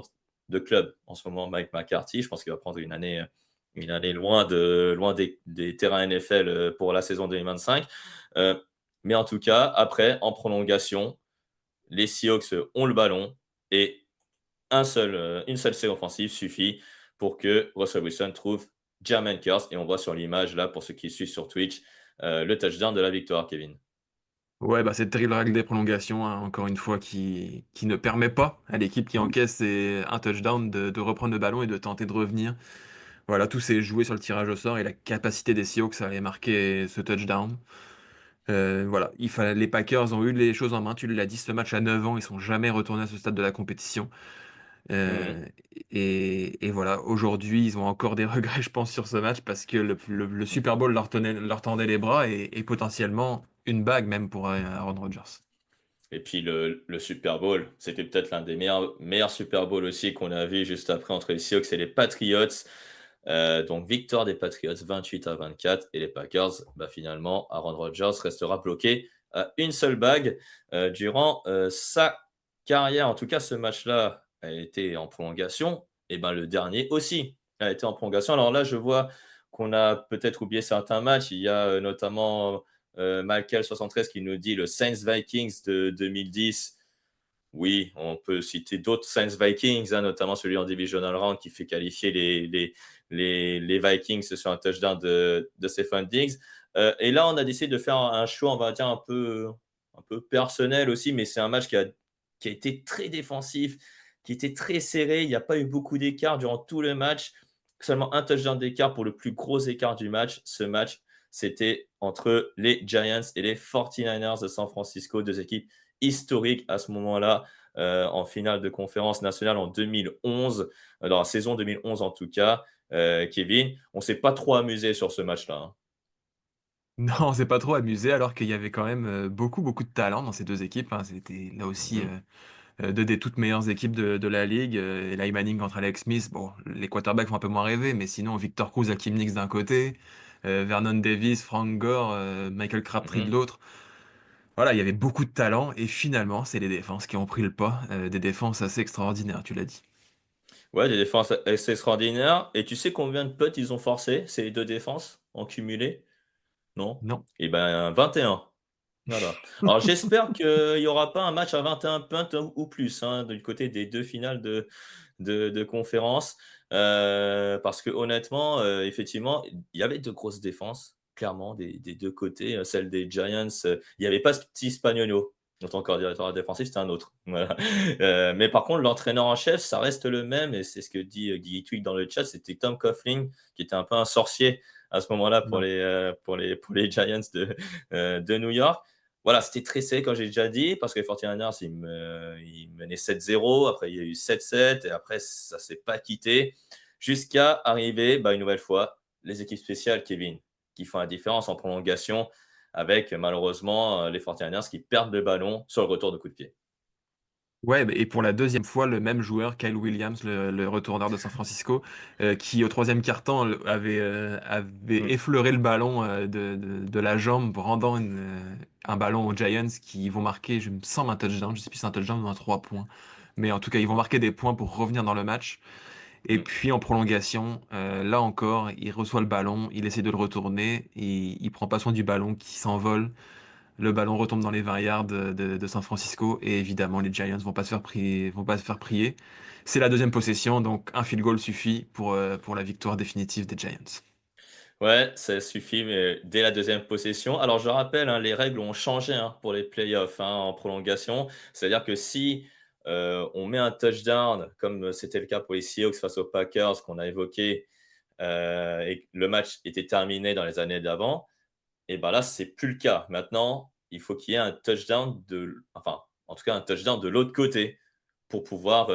de club en ce moment, Mike McCarthy. Je pense qu'il va prendre une année loin des terrains NFL pour la saison 2025. Euh, mais en tout cas, après, en prolongation, les Seahawks ont le ballon et une seule série offensive suffit pour que Russell Wilson trouve Jermaine Kearse. Et on voit sur l'image, là, pour ceux qui suivent sur Twitch, le touchdown de la victoire, Kevin. Ouais, bah, cette terrible règle des prolongations, hein, encore une fois, qui ne permet pas à l'équipe qui encaisse un touchdown de reprendre le ballon et de tenter de revenir. Voilà, tout s'est joué sur le tirage au sort et la capacité des Seahawks à aller marquer ce touchdown. Voilà, les Packers ont eu les choses en main. Tu l'as dit, ce match à 9 ans, ils sont jamais retournés à ce stade de la compétition. Mhm. Euh, et voilà, aujourd'hui, ils ont encore des regrets, je pense, sur ce match parce que le Super Bowl leur tendait les bras et potentiellement une bague même pour Aaron Rodgers. Et puis le Super Bowl, c'était peut-être l'un des meilleurs Super Bowl aussi qu'on a vu juste après entre les Seahawks et les Patriots. Donc victoire des Patriots 28-24 et les Packers, bah, finalement, Aaron Rodgers restera bloqué à une seule bague durant sa carrière. En tout cas, ce match-là a été en prolongation et ben, le dernier aussi a été en prolongation. Alors là, je vois qu'on a peut-être oublié certains matchs. Il y a notamment Michael73 qui nous dit le Saints Vikings de 2010. Oui, on peut citer d'autres Saints Vikings, hein, notamment celui en Divisional Round qui fait qualifier les Vikings sur un touchdown de Stephen Diggs. Et là, on a décidé de faire un choix, on va dire, un peu personnel aussi, mais c'est un match qui a été très défensif, qui était très serré. Il n'y a pas eu beaucoup d'écart durant tout le match. Seulement un touchdown d'écart pour le plus gros écart du match. Ce match, c'était entre les Giants et les 49ers de San Francisco, deux équipes historiques à ce moment-là, en finale de conférence nationale en 2011, dans la saison 2011 en tout cas. Kevin, on ne s'est pas trop amusé sur ce match-là, hein. Non, on s'est pas trop amusé alors qu'il y avait quand même beaucoup, beaucoup de talent dans ces deux équipes, hein. C'était là aussi Mhm. deux des toutes meilleures équipes de la ligue. Eli Manning contre Alex Smith. Bon, les quarterbacks font un peu moins rêver, mais sinon, Victor Cruz, Hakeem Nicks d'un côté, Vernon Davis, Frank Gore, Michael Crabtree de Mhm. l'autre. Voilà, il y avait beaucoup de talent et finalement, c'est les défenses qui ont pris le pas. Des défenses assez extraordinaires, tu l'as dit. Ouais, des défenses assez extraordinaires. Et tu sais combien de potes ils ont forcé, ces deux défenses, en cumulé? Non? Non. Eh ben, 21. Voilà. Alors j'espère qu'il y aura pas un match à 21 points ou plus, hein, du côté des 2 finales de conférence, parce que honnêtement, effectivement, il y avait de grosses défenses, clairement des 2 côtés, celle des Giants, il y avait pas ce petit Spagnuolo en tant que coordinateur défensif, c'était un autre. Voilà. Mais par contre l'entraîneur en chef, ça reste le même et c'est ce que dit, Guigui Twig dans le chat, c'était Tom Coughlin qui était un peu un sorcier à ce moment-là Non. pour les Giants de New York. Voilà, c'était très serré comme j'ai déjà dit, parce que les 49ers, ils menaient 7-0, après il y a eu 7-7, et après ça ne s'est pas quitté, jusqu'à arriver, une nouvelle fois, les équipes spéciales, Kevin, qui font la différence en prolongation, avec malheureusement les 49ers qui perdent le ballon sur le retour de coup de pied. Ouais, bah, et pour la deuxième fois, le même joueur, Kyle Williams, le retourneur de San Francisco, qui au troisième quart-temps avait Mm, effleuré le ballon de la jambe, rendant un ballon aux Giants qui vont marquer, je me semble, un touchdown. Je sais plus si c'est un touchdown ou un 3 points. Mais en tout cas, ils vont marquer des points pour revenir dans le match. Et mm. puis en prolongation, là encore, il reçoit le ballon, il essaie de le retourner, et il prend pas soin du ballon qui s'envole. Le ballon retombe dans les 20 yards de San Francisco et évidemment les Giants vont pas se faire prier. C'est la deuxième possession, donc un field goal suffit pour la victoire définitive des Giants. Ouais, ça suffit, mais dès la deuxième possession. Alors, je rappelle, hein, les règles ont changé pour les playoffs en prolongation. C'est-à-dire que si on met un touchdown, comme c'était le cas pour les Seahawks face aux Packers qu'on a évoqué, et que le match était terminé dans les années d'avant, et ben là, c'est plus le cas. Maintenant, il faut qu'il y ait un touchdown enfin, en tout cas, un touchdown de l'autre côté pour pouvoir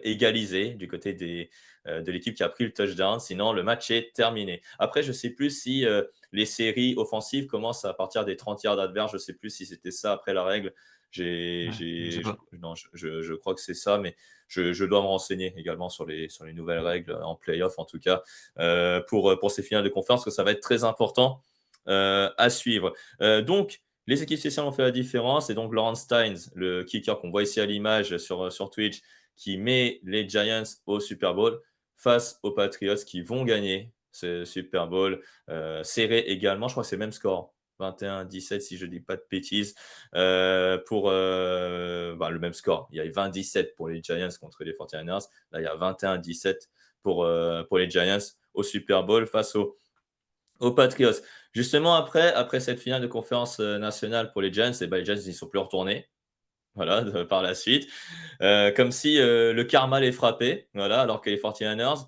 égaliser du côté de l'équipe qui a pris le touchdown. Sinon, le match est terminé. Après, je ne sais plus si les séries offensives commencent à partir des 30 yards adverses. Je ne sais plus si c'était ça après la règle. Ouais, je sais pas. Non, je crois que c'est ça, mais je dois me renseigner également sur les nouvelles règles en playoff, en tout cas, pour ces finales de conférence, parce que ça va être très important à suivre. Donc, les équipes spéciales ont fait la différence. Et donc, Lawrence Steins, le kicker qu'on voit ici à l'image sur Twitch, qui met les Giants au Super Bowl face aux Patriots qui vont gagner ce Super Bowl. Serré également, je crois que c'est le même score. 21-17, si je ne dis pas de bêtises, pour le même score. Il y a 20-17 pour les Giants contre les 49ers. Là, il y a 21-17 pour les Giants au Super Bowl face aux Patriots. Justement, après cette finale de conférence nationale pour les Giants, les Giants n'y sont plus retournés. Voilà, par la suite. Comme si le karma les frappait. Voilà, alors que les 49ers,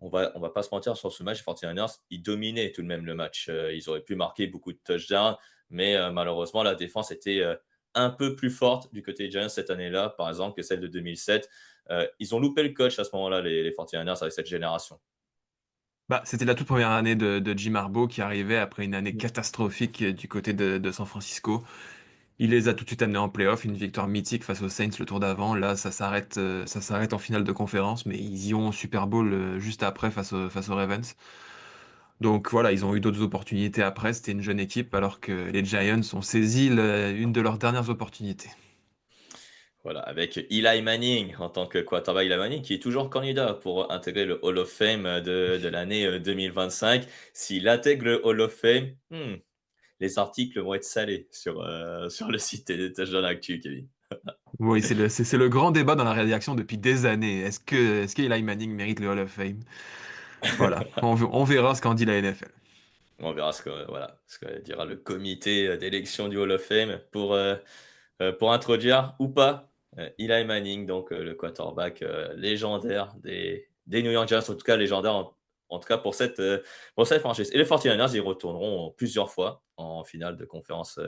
on va pas se mentir sur ce match, les 49ers, ils dominaient tout de même le match. Ils auraient pu marquer beaucoup de touchdowns, mais malheureusement, la défense était un peu plus forte du côté des Giants cette année-là, par exemple, que celle de 2007. Ils ont loupé le coach à ce moment-là, les 49ers, avec cette génération. Bah, c'était la toute première année de Jim Harbaugh qui arrivait après une année catastrophique du côté de San Francisco. Il les a tout de suite amenés en playoff, une victoire mythique face aux Saints le tour d'avant. Là, ça s'arrête en finale de conférence, mais ils y ont au Super Bowl juste après face aux Ravens. Donc voilà, ils ont eu d'autres opportunités après. C'était une jeune équipe, alors que les Giants ont saisi une de leurs dernières opportunités. Voilà, avec Eli Manning en tant que quarterback, Eli Manning qui est toujours candidat pour intégrer le Hall of Fame de l'année 2025. S'il intègre le Hall of Fame, les articles vont être salés sur le site des Touchdown Actu, Kevin. Oui, c'est le grand débat dans la rédaction depuis des années. Est-ce que Eli Manning mérite le Hall of Fame? Voilà, on verra ce qu'en dit la NFL. On verra ce que dira le comité d'élection du Hall of Fame pour introduire ou pas Eli Manning, donc le quarterback légendaire des New York Giants, en tout cas légendaire en tout cas pour cette franchise. Et les 49ers, ils retourneront plusieurs fois en finale de conférence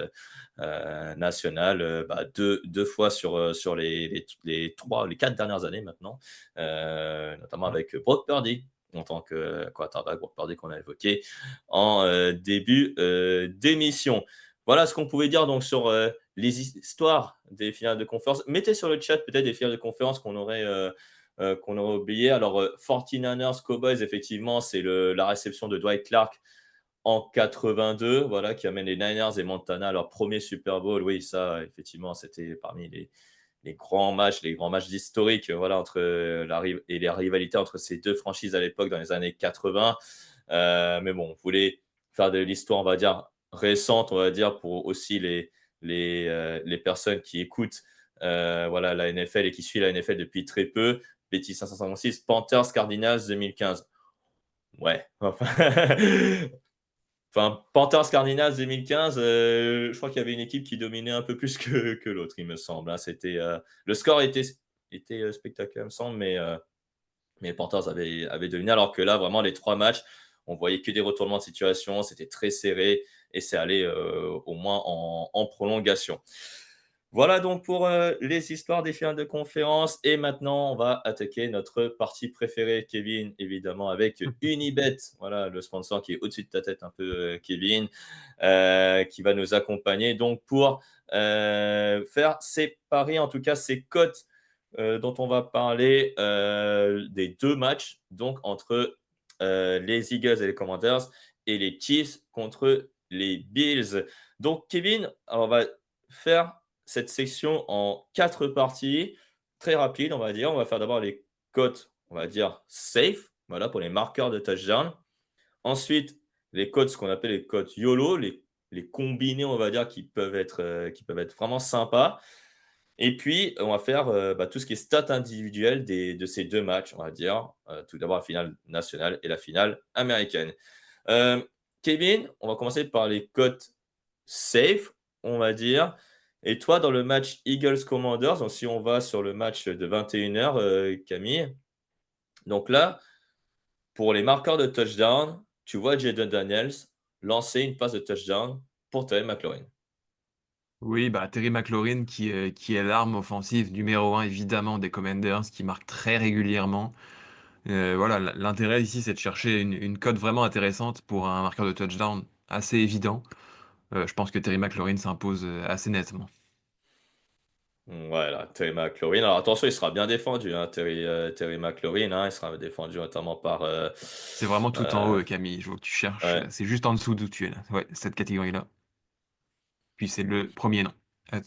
nationale, deux fois sur les 4 dernières années maintenant, notamment avec Brock Purdy en tant que quarterback, Brock Purdy qu'on a évoqué en début d'émission. Voilà ce qu'on pouvait dire donc sur les histoires des finales de conférence. Mettez sur le chat peut-être des finales de conférence qu'on aurait oublié. Alors, 49ers Cowboys, effectivement, c'est la réception de Dwight Clark en 82, voilà, qui amène les Niners et Montana à leur premier Super Bowl. Oui, ça, effectivement, c'était parmi les grands matchs historiques, voilà, entre et les rivalités entre ces deux franchises à l'époque dans les années 80. Mais bon, on voulait faire de l'histoire, on va dire, récente, on va dire, pour aussi les personnes qui écoutent voilà, la NFL et qui suivent la NFL depuis très peu. Betis 556, Panthers Cardinals 2015. Ouais, enfin, enfin Panthers Cardinals 2015, je crois qu'il y avait une équipe qui dominait un peu plus que l'autre, il me semble. Hein. C'était le score était spectaculaire, il me semble, mais Panthers avaient dominé. Alors que là, vraiment, les trois matchs, on voyait que des retournements de situation, c'était très serré et c'est allé au moins en prolongation. Voilà donc pour les histoires des finales de conférence. Et maintenant, on va attaquer notre partie préférée, Kevin, évidemment, avec Unibet. Voilà, le sponsor qui est au-dessus de ta tête un peu, Kevin, qui va nous accompagner donc pour faire ces paris, en tout cas ces cotes dont on va parler des deux matchs, donc entre les Eagles et les Commanders et les Chiefs contre les Bills. Donc, Kevin, on va faire cette section en 4 parties, très rapides, on va dire. On va faire d'abord les cotes, on va dire safe, voilà, pour les marqueurs de touchdown. Ensuite, les cotes, ce qu'on appelle les cotes YOLO, les combinés, on va dire, qui peuvent être vraiment sympas. Et puis, on va faire tout ce qui est stats individuelles de ces deux matchs, on va dire. Tout d'abord, la finale nationale et la finale américaine. Euh, Kevin, on va commencer par les cotes safe, on va dire. Et toi, dans le match Eagles-Commanders, donc si on va sur le match de 21h, Camille, donc là, pour les marqueurs de touchdown, tu vois Jaden Daniels lancer une passe de touchdown pour Terry McLaurin. Oui, bah, Terry McLaurin qui est l'arme offensive numéro un évidemment des Commanders, qui marque très régulièrement. Voilà, l'intérêt ici, c'est de chercher une cote vraiment intéressante pour un marqueur de touchdown assez évident. Je pense que Terry McLaurin s'impose assez nettement. Voilà, Terry McLaurin. Alors attention, il sera bien défendu, hein, Terry McLaurin, hein, il sera défendu notamment par, C'est vraiment tout en haut, heu, Camille. Je vois que tu cherches. ouais. C'est juste en dessous d'où tu es là. Ouais, cette catégorie-là. Puis c'est le premier nom. Euh,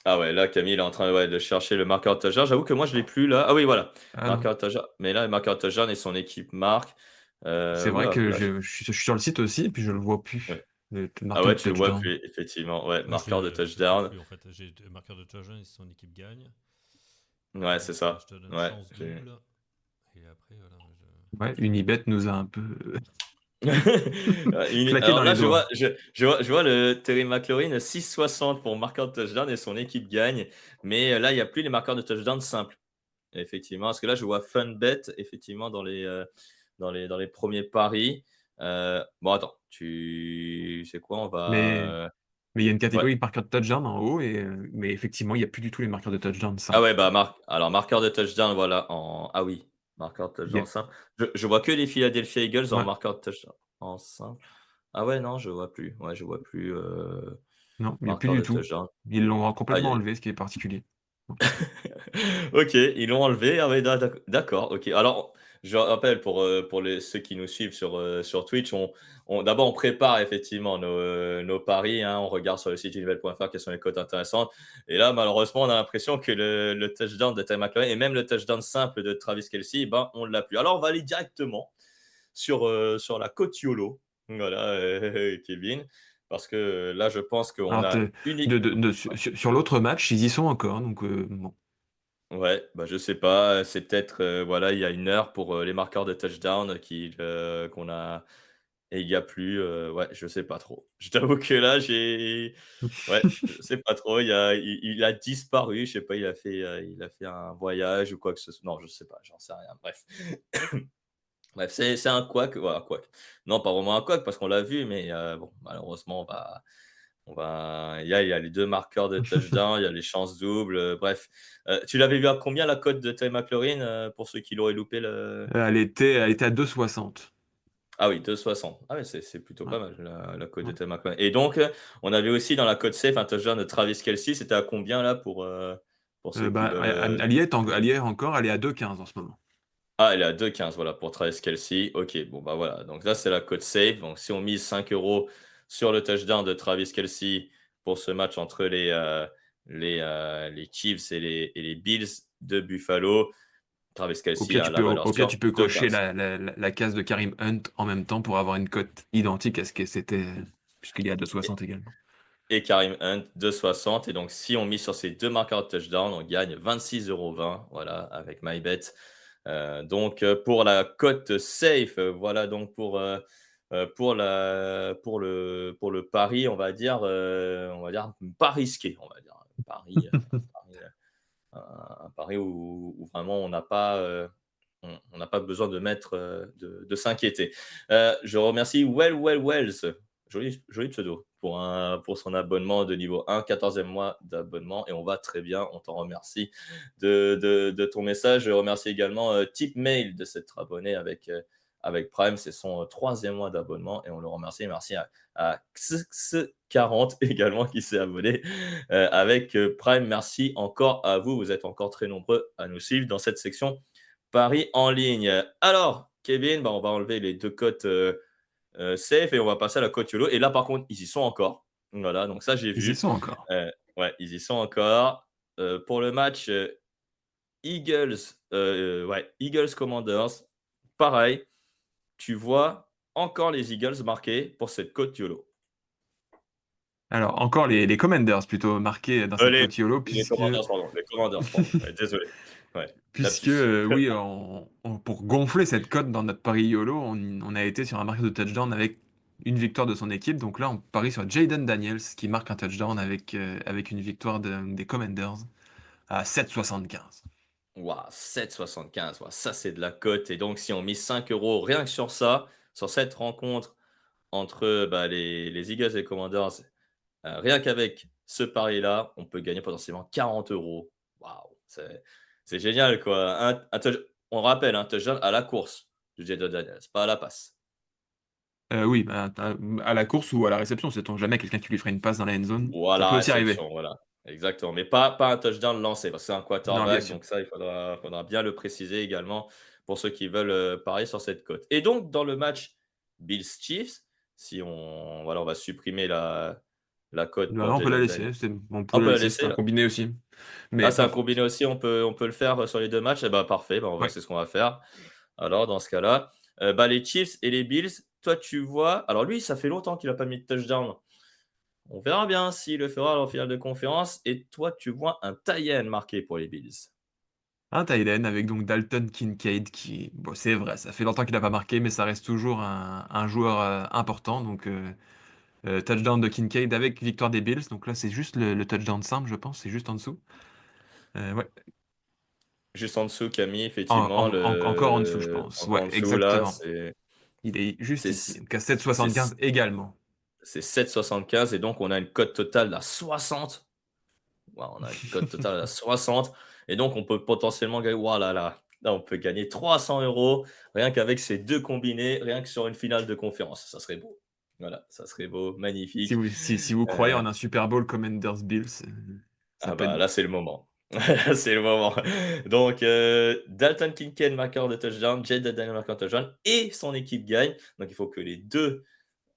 Ah ouais, là, Camille il est en train, ouais, de chercher le marqueur de touchdown. J'avoue que moi, je l'ai plus là. Ah oui, voilà, Ah non. marqueur de touchdown. Mais là, le marqueur de touchdown et son équipe marque. C'est Ouh vrai que là, je suis sur le site aussi, et puis je le vois plus. ouais. Le Ah marqueur ouais, de tu le vois touchdown. plus, effectivement. Ouais, Moi, marqueur de je l'ai touchdown. plus en fait. J'ai le marqueur de touchdown et si son équipe gagne. Ouais, c'est ça. Touchdown Ouais, chance j'ai double. Et après, voilà. Ouais, Unibet nous a un peu claqué Alors dans là, les doigts. je vois le Terry McLaurin 6,60 pour marqueur de touchdown et son équipe gagne. Mais là, il n'y a plus les marqueurs de touchdown simples. Effectivement, parce que là, je vois FunBet, effectivement, dans les premiers paris. Bon, attends, tu sais quoi, on Mais va. Mais il y a une Ouais. catégorie de marqueurs de touchdown en haut, mais effectivement, il n'y a plus du tout les marqueurs de touchdown Ah simples. ouais, bah, alors, marqueur de touchdown, voilà. Ah oui, marqueur de Il y touchdown a- simple. Je vois que les Philadelphia Eagles en ouais, marqueur de touchdown en simple. Ah ouais, non, je vois plus. Ouais, je vois plus non, il n'y a plus marqueur du de tout. touchdown. Ils l'ont Aïe, complètement aïe. enlevé, ce qui est particulier. Bon. OK, ils l'ont enlevé. Ah ouais, d'accord, OK. Alors, je rappelle pour ceux qui nous suivent sur Twitch, d'abord, on prépare effectivement nos paris, hein. On regarde sur le site unibet.fr quelles sont les cotes intéressantes et là, malheureusement, on a l'impression que le touchdown de Terry McLaurin et même le touchdown simple de Travis Kelce, ben, on ne l'a plus. Alors, on va aller directement sur la cote YOLO. Voilà, Kevin, parce que là, je pense qu'on Alors, a unique sur l'autre match, ils y sont encore, donc bon. Ouais, bah, je sais pas, c'est peut-être, voilà, il y a une heure pour, les marqueurs de touchdown qu'on a et il y a plus, ouais, je sais pas trop. Je t'avoue que là, ouais, je sais pas trop, il a disparu, je sais pas, il a fait un voyage ou quoi que ce soit. Non, je sais pas, j'en sais rien, bref. Bref, c'est un couac, voilà, couac. Non, pas vraiment un couac parce qu'on l'a vu, mais bon, malheureusement, il y a les 2 marqueurs de touchdown, il y a les chances doubles, bref. Tu l'avais vu à combien la cote de Terry McLaurin, pour ceux qui l'auraient loupé le Elle était à 2,60. ah oui, 2,60. Ah ouais, c'est plutôt Ouais, pas mal la cote de ouais. Terry McLaurin et donc on avait aussi dans la cote safe un touchdown de Travis Kelce, c'était à combien là pour ceux qui Bah, veulent, elle y est encore, elle est à 2,15 en ce moment. ah, elle est à 2,15, voilà, pour Travis Kelce. OK, bon, bah, voilà, donc là, c'est la cote safe. Donc si on mise 5 € sur le touchdown de Travis Kelce pour ce match entre les Chiefs et les Bills de Buffalo, Travis Au Kelce pire, a la valeur tu sur peux cocher 2,15. la case de Karim Hunt en même temps pour avoir une cote identique à ce que c'était puisqu'il est à 2,60 également. Et Kareem Hunt, 2,60. Et donc, si on mise sur ces deux marqueurs de touchdown, on gagne 26,20 €, voilà, avec MyBet. Pour la cote safe, voilà donc pour le pari, on va dire pas risqué, on va dire. Pari, un pari où vraiment on n'a pas besoin de mettre, de s'inquiéter. Je remercie Wells, joli pseudo, pour son abonnement de niveau 1, 14e mois d'abonnement et on va très bien, on t'en remercie de ton message. Je remercie également, Tipmail de s'être abonné avec Prime, c'est son 3e mois d'abonnement et on le remercie. Merci à X40 également qui s'est abonné avec Prime. Merci encore à vous, vous êtes encore très nombreux à nous suivre dans cette section Paris en ligne. Alors, Kevin, bah, on va enlever les deux cotes safe et on va passer à la cote YOLO. Et là, par contre, ils y sont encore. Voilà, donc ça, j'ai Ils y vu. sont encore. Ouais, ils y sont encore. Pour le match Eagles, Eagles Commanders, pareil, tu vois encore les Eagles marqués pour cette cote YOLO. Alors, encore les Commanders plutôt marqués dans cette Les, cote YOLO, les Commanders, pardon. Les Commanders, pardon. Ouais, désolé. Ouais, puisque lapsus. oui, pour gonfler cette cote dans notre pari YOLO, on a été sur un marqueur de touchdown avec une victoire de son équipe. Donc là, on parie sur Jaden Daniels qui marque un touchdown avec une victoire des Commanders à 7,75. Waouh, 7,75. Ouah, ça, c'est de la cote. Et donc, si on mise 5 € rien que sur ça, sur cette rencontre entre bah, les Eagles et les Commanders, rien qu'avec ce pari-là, on peut gagner potentiellement 40 €. Waouh, c'est génial, quoi. On rappelle, un touchdown à la course de Jaden Daniels, pas à la passe. Oui, bah, à la course ou à la réception, sait-on jamais quelqu'un qui lui ferait une passe dans la end zone. Ou à Ça la peut aussi arriver. réception, voilà. Exactement. Mais pas un touchdown lancé, parce que c'est un Non, bien quarterback, sûr. donc ça, faudra bien le préciser également pour ceux qui veulent parier sur cette cote. Et donc, dans le match Bills-Chiefs, si voilà, on va supprimer la cote Bah pour non, on peut la Jaden laisser. Daniels. On Ah, peut on la peut la laisser, c'est laisser un là. combiné aussi. Ah, Mais c'est un parfois. combiné aussi, on peut le faire sur les deux matchs. Eh ben, parfait, ben, Ouais. c'est ce qu'on va faire. Alors, dans ce cas-là, bah, les Chiefs et les Bills, toi, tu vois. Alors, lui, ça fait longtemps qu'il n'a pas mis de touchdown. On verra bien s'il le fera en finale de conférence. Et toi, tu vois un tie-in marqué pour les Bills. Un tight end avec donc Dalton Kincaid qui, bon, c'est vrai, ça fait longtemps qu'il n'a pas marqué, mais ça reste toujours un joueur important. Donc, touchdown de Kincaid avec victoire des Bills. Donc là, c'est juste le touchdown simple, je pense. C'est juste en dessous. Ouais. Juste en dessous, Camille, effectivement, Encore en dessous, je pense. encore Ouais, en dessous, là, exactement. Il est juste c'est, ici. Donc à c'est, 7,75 également. c'est 7,75 et donc on a une cote totale à 60. Ouais, on a une cote totale à 60 et donc on peut potentiellement gagner. Waouh là là, là on peut gagner 300 € rien qu'avec ces deux combinés, rien que sur une finale de conférence. Ça serait beau. Voilà, ça serait beau, magnifique. Si vous croyez Euh, en un Super Bowl Commanders Bills, ça ah peut être bah beau. là c'est le moment. C'est le moment. Donc Dalton Kincaid, marqueur de touchdown, Jay Daniel, marqueur de touchdown et son équipe gagne. Donc il faut que les deux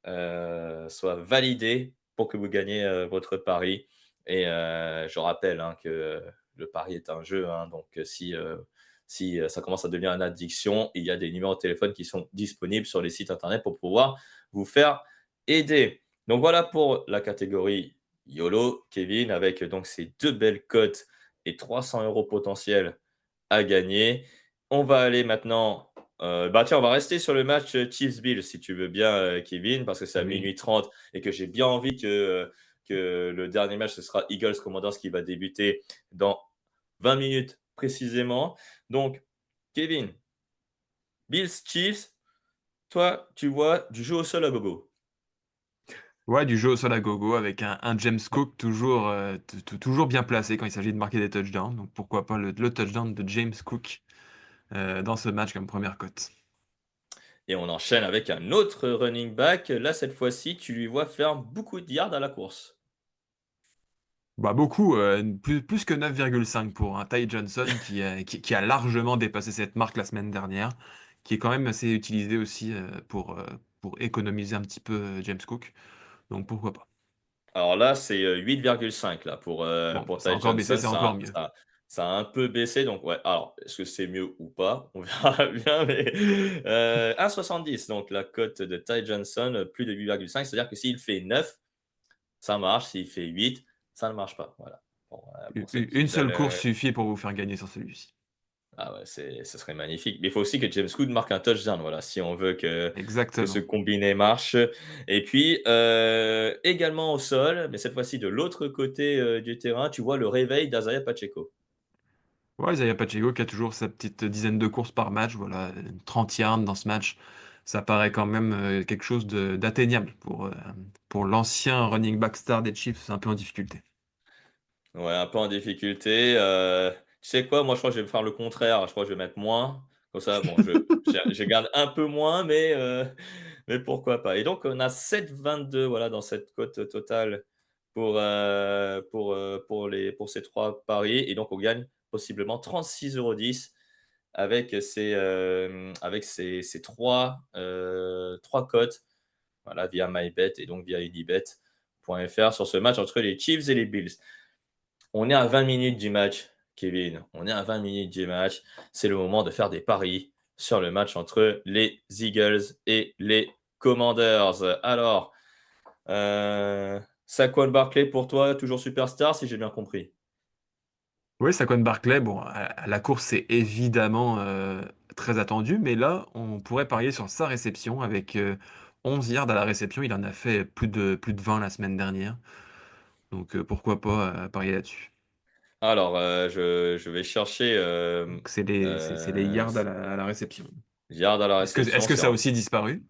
soit validé pour que vous gagnez votre pari. Et je rappelle hein, que le pari est un jeu, hein, donc si ça commence à devenir une addiction, il y a des numéros de téléphone qui sont disponibles sur les sites internet pour pouvoir vous faire aider. Donc voilà pour la catégorie YOLO, Kevin, avec donc ces deux belles cotes et 300 € potentiels à gagner. On va aller maintenant. Bah tiens, on va rester sur le match Chiefs-Bills si tu veux bien, Kevin, parce que c'est à Oui. minuit 30 et que j'ai bien envie que le dernier match, ce sera Eagles Commanders qui va débuter dans 20 minutes précisément. Donc, Kevin, Bills-Chiefs, toi, tu vois du jeu au sol à gogo. Ouais, du jeu au sol à gogo avec un James Cook toujours, toujours bien placé quand il s'agit de marquer des touchdowns. Donc pourquoi pas le touchdown de James Cook dans ce match comme première cote. Et on enchaîne avec un autre running back. Là, cette fois-ci, tu lui vois faire beaucoup de yards à la course. Bah beaucoup, plus que 9,5 pour un Ty Johnson qui a largement dépassé cette marque la semaine dernière, qui est quand même assez utilisé aussi pour économiser un petit peu James Cook. Donc pourquoi pas. Alors là, c'est 8,5 là Bon, pour c'est Ty encore baissé, Johnson. c'est encore mieux. ça a un peu baissé, donc ouais. Alors, est-ce que c'est mieux ou pas? On verra bien, mais 1,70 donc la cote de Ty Johnson, plus de 8,5. C'est-à-dire que s'il fait 9, ça marche, s'il fait 8, ça ne marche pas. Voilà. Pour ceux qui Une veulent, seule course suffit pour vous faire gagner sur celui-ci. ah ouais, ce serait magnifique. Mais il faut aussi que James Cook marque un touchdown, voilà, si on veut que ce Exactement. combiné marche. Et puis, également au sol, mais cette fois-ci de l'autre côté, du terrain, tu vois le réveil d'Isaiah Pacheco. Ouais, Isaiah Pacheco qui a toujours sa petite dizaine de courses par match, voilà, 30 yards dans ce match. Ça paraît quand même quelque chose d'atteignable pour l'ancien running back star des Chiefs, un peu en difficulté. Ouais, un peu en difficulté, tu sais quoi? Moi, je crois que je vais faire le contraire. Je crois que je vais mettre moins. Comme ça, bon, je garde un peu moins, mais pourquoi pas? Et donc on a 7,22 voilà, dans cette cote totale pour ces 3 paris et donc on gagne possiblement 36,10 avec ces 3 cotes, voilà, via MyBet et donc via unibet.fr sur ce match entre les Chiefs et les Bills. On est à 20 minutes du match, Kevin. On est à 20 minutes du match. C'est le moment de faire des paris sur le match entre les Eagles et les Commanders. Alors, Saquon Barkley pour toi, toujours superstar, si j'ai bien compris. Oui, Saquon Barkley, bon, la course, c'est évidemment très attendu, mais là, on pourrait parier sur sa réception avec 11 yards à la réception. Il en a fait plus de 20 la semaine dernière. Donc, pourquoi pas parier là-dessus. Alors, je vais chercher Donc, c'est les yards à la réception. Yard à la Est-ce réception. que ça a aussi disparu?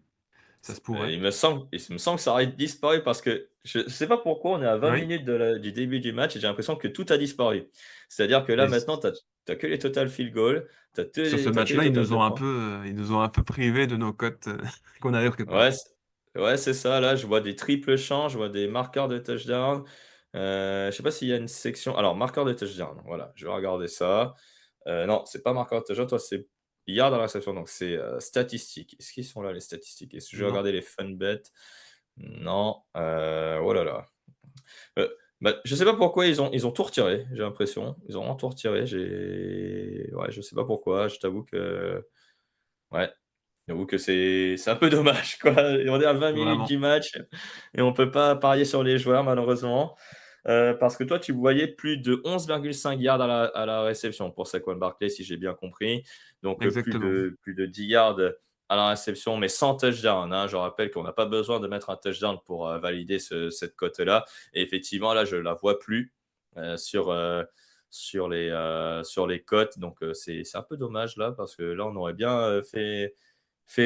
Ça se pourrait. Il me semble que ça aurait disparu parce que je ne sais pas pourquoi on est à 20 Oui. minutes du début du match et j'ai l'impression que tout a disparu. C'est-à-dire que là Mais maintenant, tu as que les total field goal, tu as sur ce que les match-là, total de points. ils nous ont un peu privés de nos cotes qu'on avait Ouais, préparées. ouais, c'est ça. Là, je vois des triples champs, je vois des marqueurs de touchdown. Je sais pas s'il y a une section. Alors, marqueur de touchdown. Voilà, je vais regarder ça. Non, c'est pas marqueur de touchdown. Toi, c'est yard à la réception. Donc, c'est statistiques. Est-ce qu'ils sont là, les statistiques? Est-ce que je vais Non. regarder les fun bets? Non. Oh là là. Bah, je sais pas pourquoi ils ont tout retiré, j'ai l'impression. Ils ont vraiment tout retiré. Ouais, je sais pas pourquoi. Je t'avoue que ouais. J'avoue que c'est un peu dommage, quoi. On est à 20 minutes Vraiment. du match et on peut pas parier sur les joueurs malheureusement, parce que toi, tu voyais plus de 11,5 yards à la réception pour Saquon Barkley, si j'ai bien compris. Donc, Exactement. plus de 10 yards à la réception, mais sans touchdown, hein. Je rappelle qu'on n'a pas besoin de mettre un touchdown pour, valider cette cote-là et effectivement, là, je la vois plus, sur les cotes. Donc, c'est un peu dommage là, parce que là, on aurait bien, fait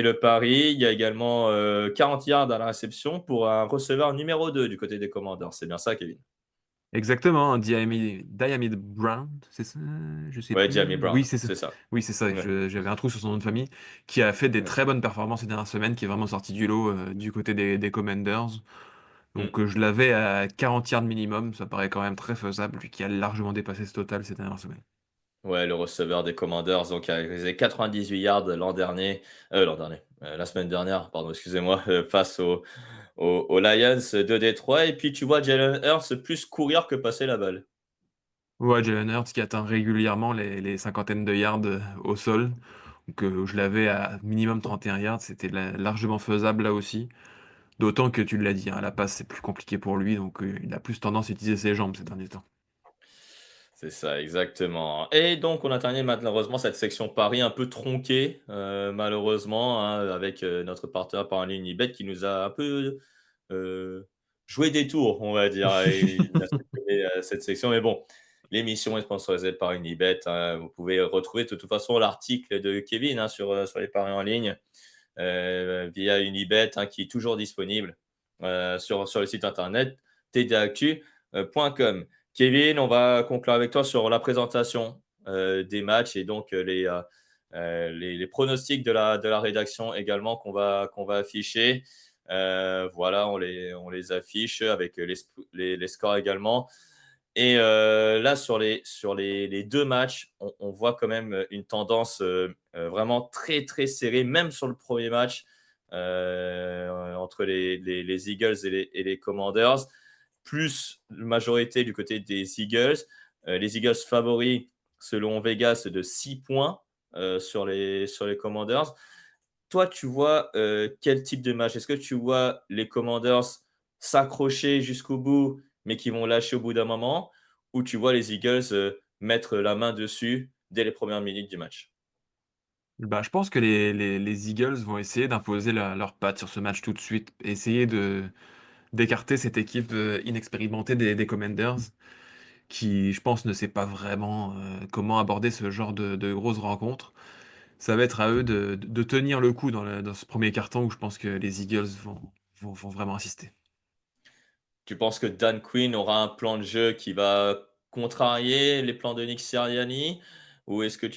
le pari. Il y a également 40 yards à la réception pour un receveur numéro 2 du côté des Commanders. C'est bien ça, Kevin? Exactement, Diamid Brown, c'est ça? Je sais Ouais, Jamie plus. Brown, c'est ça. Oui, c'est ça. Ouais. J'avais un trou sur son nom de famille, qui a fait des Ouais. très bonnes performances ces dernières semaines, qui est vraiment sorti du lot du côté des Commanders. Mmh. Donc, je l'avais à 40 yards minimum. Ça paraît quand même très faisable, lui qui a largement dépassé ce total ces dernières semaines. Ouais, le receveur des Commanders, donc a réalisé 98 yards la semaine dernière, pardon, excusez-moi, face aux Lions de Détroit. Et puis tu vois Jalen Hurts plus courir que passer la balle. Ouais, Jalen Hurts qui atteint régulièrement les cinquantaines de yards au sol. Donc, je l'avais à minimum 31 yards. C'était largement faisable là aussi. D'autant que tu l'as dit, hein, la passe c'est plus compliqué pour lui, donc il a plus tendance à utiliser ses jambes ces derniers temps. C'est ça, exactement. Et donc, on a terminé malheureusement cette section Paris un peu tronquée, malheureusement, hein, avec notre partenaire par Unibet qui nous a un peu joué des tours, on va dire. Et il a supprimé cette section. Mais bon, l'émission est sponsorisée par Unibet, hein. Vous pouvez retrouver de toute façon l'article de Kevin, hein, sur les paris en ligne via Unibet, hein, qui est toujours disponible sur le site internet tdactu.com. Kevin, on va conclure avec toi sur la présentation des matchs et donc les pronostics de la rédaction également qu'on va afficher. Voilà, on les affiche avec les scores également. Et là, sur les 2 matchs, on voit quand même une tendance vraiment très, très serrée, même sur le premier match entre les Eagles et les Commanders, plus majorité du côté des Eagles. Les Eagles favoris selon Vegas, de 6 points sur les Commanders. Toi, tu vois quel type de match? Est-ce que tu vois les Commanders s'accrocher jusqu'au bout, mais qui vont lâcher au bout d'un moment? Ou tu vois les Eagles mettre la main dessus dès les premières minutes du match? Bah, je pense que les Eagles vont essayer d'imposer leurs pattes sur ce match tout de suite, essayer d'écarter cette équipe inexpérimentée des Commanders, qui, je pense, ne sait pas vraiment comment aborder ce genre de grosses rencontres. Ça va être à eux de tenir le coup dans ce premier quart-temps où je pense que les Eagles vont vraiment insister. Tu penses que Dan Quinn aura un plan de jeu qui va contrarier les plans de Nick Sirianni? Ou est-ce que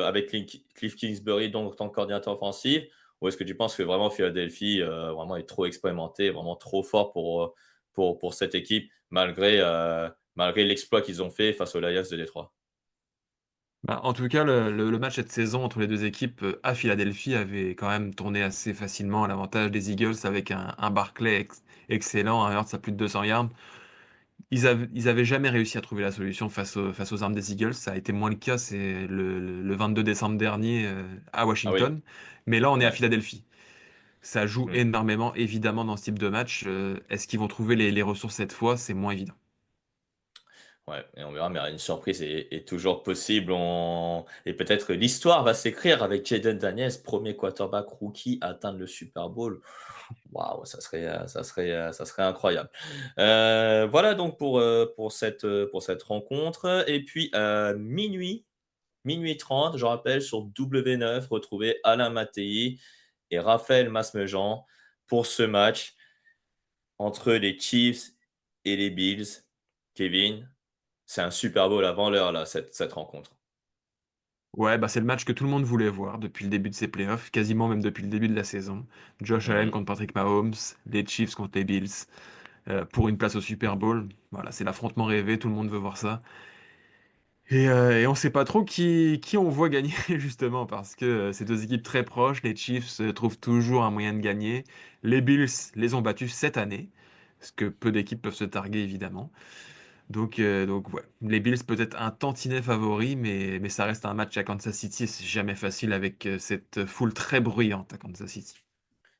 avec Cliff Kingsbury, donc ton coordinateur offensif, ou est-ce que tu penses que vraiment Philadelphie vraiment est trop expérimenté, vraiment trop fort pour cette équipe, malgré l'exploit qu'ils ont fait face aux Lions de Détroit? Bah, en tout cas, le match cette saison entre les 2 équipes, à Philadelphie avait quand même tourné assez facilement à l'avantage des Eagles avec un Barkley excellent, un Hurts à plus de 200 yards. Ils avaient jamais réussi à trouver la solution face aux armes des Eagles. Ça a été moins le cas, c'est le 22 décembre dernier, à Ah oui, Washington. Mais là, on est à ouais. Philadelphie. Ça joue Mmh. énormément, évidemment, dans ce type de match. Est-ce qu'ils vont trouver les ressources cette fois? C'est moins évident. Ouais, et on verra, mais une surprise est toujours possible. Et peut-être l'histoire va s'écrire avec Jaden Daniels, premier quarterback rookie à atteindre le Super Bowl. Waouh, ça serait incroyable. Voilà donc pour cette rencontre. Et puis minuit 30, je rappelle, sur W9, retrouvez Alain Mattei et Raphaël Masmejean pour ce match entre les Chiefs et les Bills. Kevin, c'est un Super Bowl avant l'heure, là, cette rencontre. Ouais, bah, c'est le match que tout le monde voulait voir depuis le début de ces playoffs, quasiment même depuis le début de la saison. Josh Allen Mmh. contre Patrick Mahomes, les Chiefs contre les Bills, pour une place au Super Bowl. Voilà, c'est l'affrontement rêvé, tout le monde veut voir ça. Et on sait pas trop qui on voit gagner justement parce que c'est 2 équipes très proches. Les Chiefs trouvent toujours un moyen de gagner. Les Bills les ont battus cette année, ce que peu d'équipes peuvent se targuer évidemment. Donc ouais, les Bills peut-être un tantinet favori, mais ça reste un match à Kansas City, c'est jamais facile avec cette foule très bruyante à Kansas City.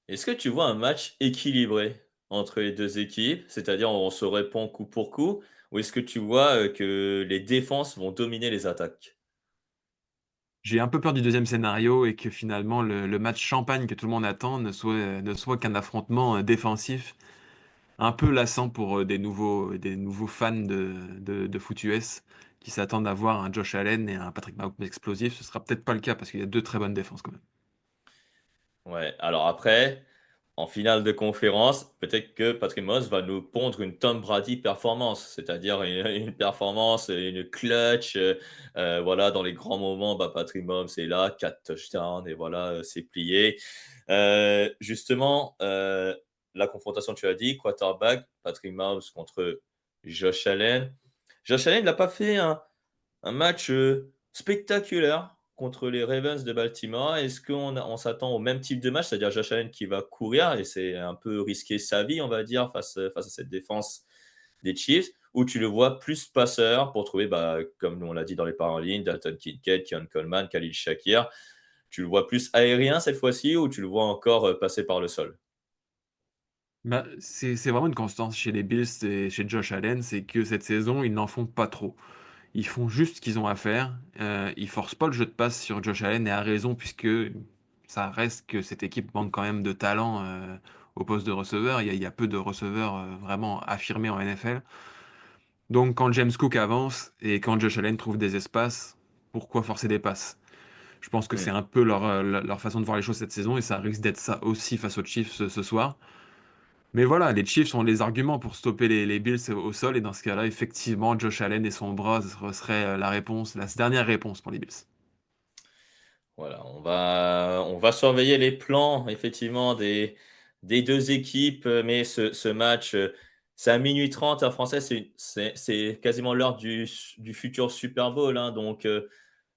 Est-ce que tu vois un match équilibré entre les 2 équipes? C'est-à-dire on se répond coup pour coup? Ou est-ce que tu vois que les défenses vont dominer les attaques? J'ai un peu peur du deuxième scénario et que finalement le match champagne que tout le monde attend ne soit qu'un affrontement défensif un peu lassant pour des nouveaux fans de foot US qui s'attendent à voir un Josh Allen et un Patrick Mahomes explosif. Ce sera peut-être pas le cas parce qu'il y a deux très bonnes défenses quand même. Ouais, alors après, en finale de conférence, peut-être que Patrick Mahomes va nous pondre une Tom Brady performance, c'est-à-dire une performance, une clutch, voilà, dans les grands moments, bah, Patrick Mahomes est là, 4 touchdowns et voilà, c'est plié. Justement, la confrontation, tu as dit, quarterback, Patrick Mahomes contre Josh Allen. Josh Allen n'a pas fait un match spectaculaire contre les Ravens de Baltimore. Est-ce on s'attend au même type de match, c'est-à-dire Josh Allen qui va courir et c'est un peu risquer sa vie, on va dire, face à cette défense des Chiefs, ou tu le vois plus passeur pour trouver, bah, comme on l'a dit dans les paris en ligne, Dalton Kincaid, Keon Coleman, Khalil Shakir. Tu le vois plus aérien cette fois-ci ou tu le vois encore passer par le sol? Bah, c'est vraiment une constance chez les Bills et chez Josh Allen, c'est que cette saison, ils n'en font pas trop. Ils font juste ce qu'ils ont à faire. Ils forcent pas le jeu de passe sur Josh Allen et à raison puisque ça reste que cette équipe manque quand même de talent au poste de receveur. Il y a peu de receveurs vraiment affirmés en NFL. Donc quand James Cook avance et quand Josh Allen trouve des espaces, pourquoi forcer des passes? Je pense que c'est Mmh. un peu leur façon de voir les choses cette saison et ça risque d'être ça aussi face aux Chiefs ce soir. Mais voilà, les Chiefs ont les arguments pour stopper les Bills au sol et dans ce cas-là, effectivement, Josh Allen et son bras seraient la réponse, la dernière réponse pour les Bills. Voilà, on va surveiller les plans effectivement des 2 équipes, mais ce match, c'est à 12:30 heure française, c'est quasiment l'heure du futur Super Bowl, hein, donc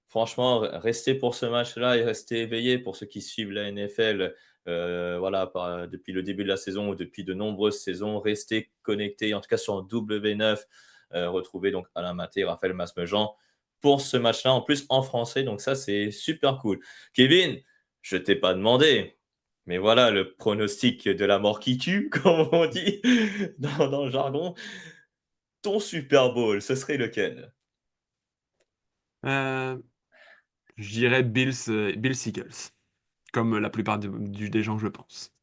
franchement, restez pour ce match-là et restez éveillés pour ceux qui suivent la NFL, voilà, depuis le début de la saison ou depuis de nombreuses saisons. Restez connectés, en tout cas sur W9, retrouvez donc Alain Maté, Raphaël Masmejean pour ce match-là, en plus en français. Donc ça, c'est super cool. Kevin, je t'ai pas demandé, mais voilà le pronostic de la mort qui tue, comme on dit dans le jargon. Ton Super Bowl, ce serait lequel? Euh, je dirais Bills Eagles, comme la plupart des gens, je pense.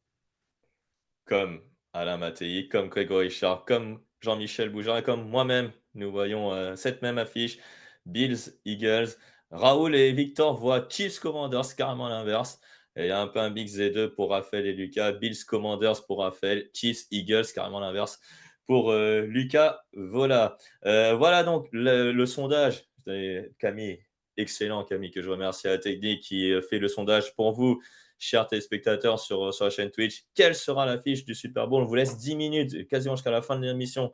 Comme Alain Mattei, comme Grégory Charles, comme Jean-Michel Boujard et comme moi-même, nous voyons cette même affiche. Bills, Eagles. Raoul et Victor voient Chiefs Commanders, carrément l'inverse. Et il y a un peu un mix des deux pour Raphaël et Lucas. Bills Commanders pour Raphaël, Chiefs Eagles, carrément l'inverse pour Lucas. Voilà. Voilà donc le sondage. Camille, excellent Camille, que je remercie à la technique qui fait le sondage pour vous chers téléspectateurs sur la chaîne Twitch. Quelle sera l'affiche du Super Bowl? On vous laisse 10 minutes, quasiment jusqu'à la fin de l'émission,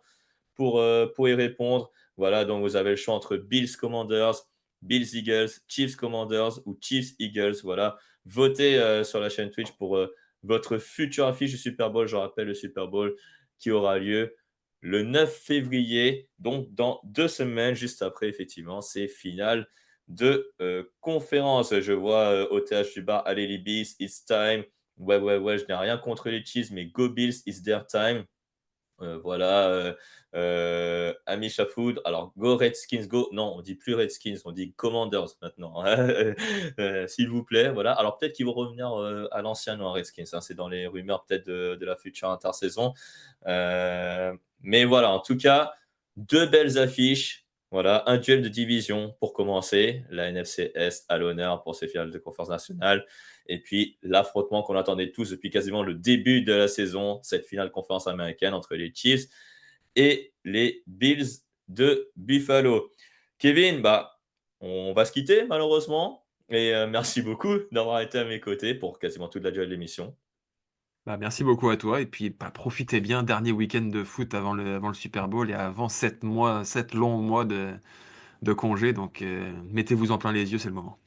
pour y répondre. Voilà, donc vous avez le choix entre Bills Commanders, Bills Eagles, Chiefs Commanders ou Chiefs Eagles. Voilà, votez sur la chaîne Twitch pour votre future affiche du Super Bowl. Je rappelle le Super Bowl qui aura lieu le 9 février, donc dans 2 semaines, juste après, effectivement, ces finales de conférence. Je vois OTH du bar, allez les Bills, it's time. Ouais, ouais, ouais, je n'ai rien contre les Chiefs, mais go Bills, it's their time. Voilà, Ami Shafoud. Alors, go Redskins, go. Non, on dit plus Redskins, on dit Commanders maintenant. S'il vous plaît, voilà. Alors, peut-être qu'ils vont revenir à l'ancien nom Redskins. Hein. C'est dans les rumeurs peut-être de la future intersaison. Mais voilà, en tout cas, 2 belles affiches. Voilà, un duel de division pour commencer. La NFC Est à l'honneur pour ces finales de conférence nationale. Et puis l'affrontement qu'on attendait tous depuis quasiment le début de la saison, cette finale conférence américaine entre les Chiefs et les Bills de Buffalo. Kevin, bah, on va se quitter malheureusement. Et merci beaucoup d'avoir été à mes côtés pour quasiment toute la durée de l'émission. Bah, merci beaucoup à toi et puis bah, profitez bien, dernier week-end de foot avant le Super Bowl et avant 7 mois, 7 longs mois de congé, donc mettez-vous en plein les yeux, c'est le moment.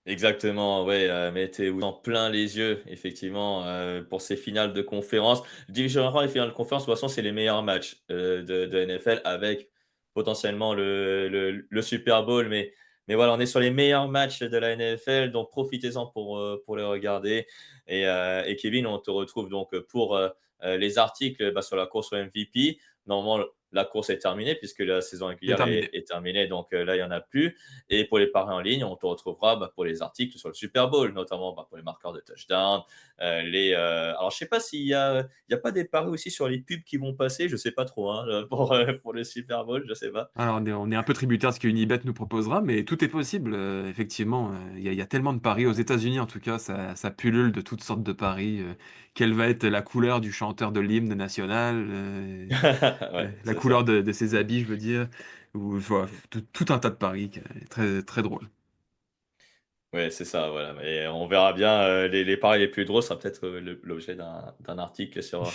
Exactement, ouais, mettez-vous en plein les yeux, effectivement, pour ces finales de conférence. Division One et finales de conférence, de toute façon, c'est les meilleurs matchs de NFL avec potentiellement le Super Bowl. Mais voilà, on est sur les meilleurs matchs de la NFL, donc profitez-en pour les regarder. Et Kevin, on te retrouve donc pour les articles sur la course au MVP. Normalement, la course est terminée puisque la saison C'est régulière est, terminé. est terminée, donc là, il n'y en a plus. Et pour les paris en ligne, on te retrouvera pour les articles sur le Super Bowl, notamment pour les marqueurs de touchdown. Alors, je ne sais pas s'il y a pas des paris aussi sur les pubs qui vont passer, je ne sais pas trop, hein, pour le Super Bowl, je ne sais pas. Alors on est un peu tributaire de ce que Unibet nous proposera, mais tout est possible, effectivement. Il y a tellement de paris aux États-Unis, en tout cas, ça pullule de toutes sortes de paris. Quelle va être la couleur du chanteur de l'hymne national, Ouais, la c'est couleur ça. de ses habits, je veux dire, ou voilà, tout un tas de paris, très, très drôle. Ouais, c'est ça, voilà. Et on verra bien les paris les plus drôles, sera peut-être l'objet d'un article sur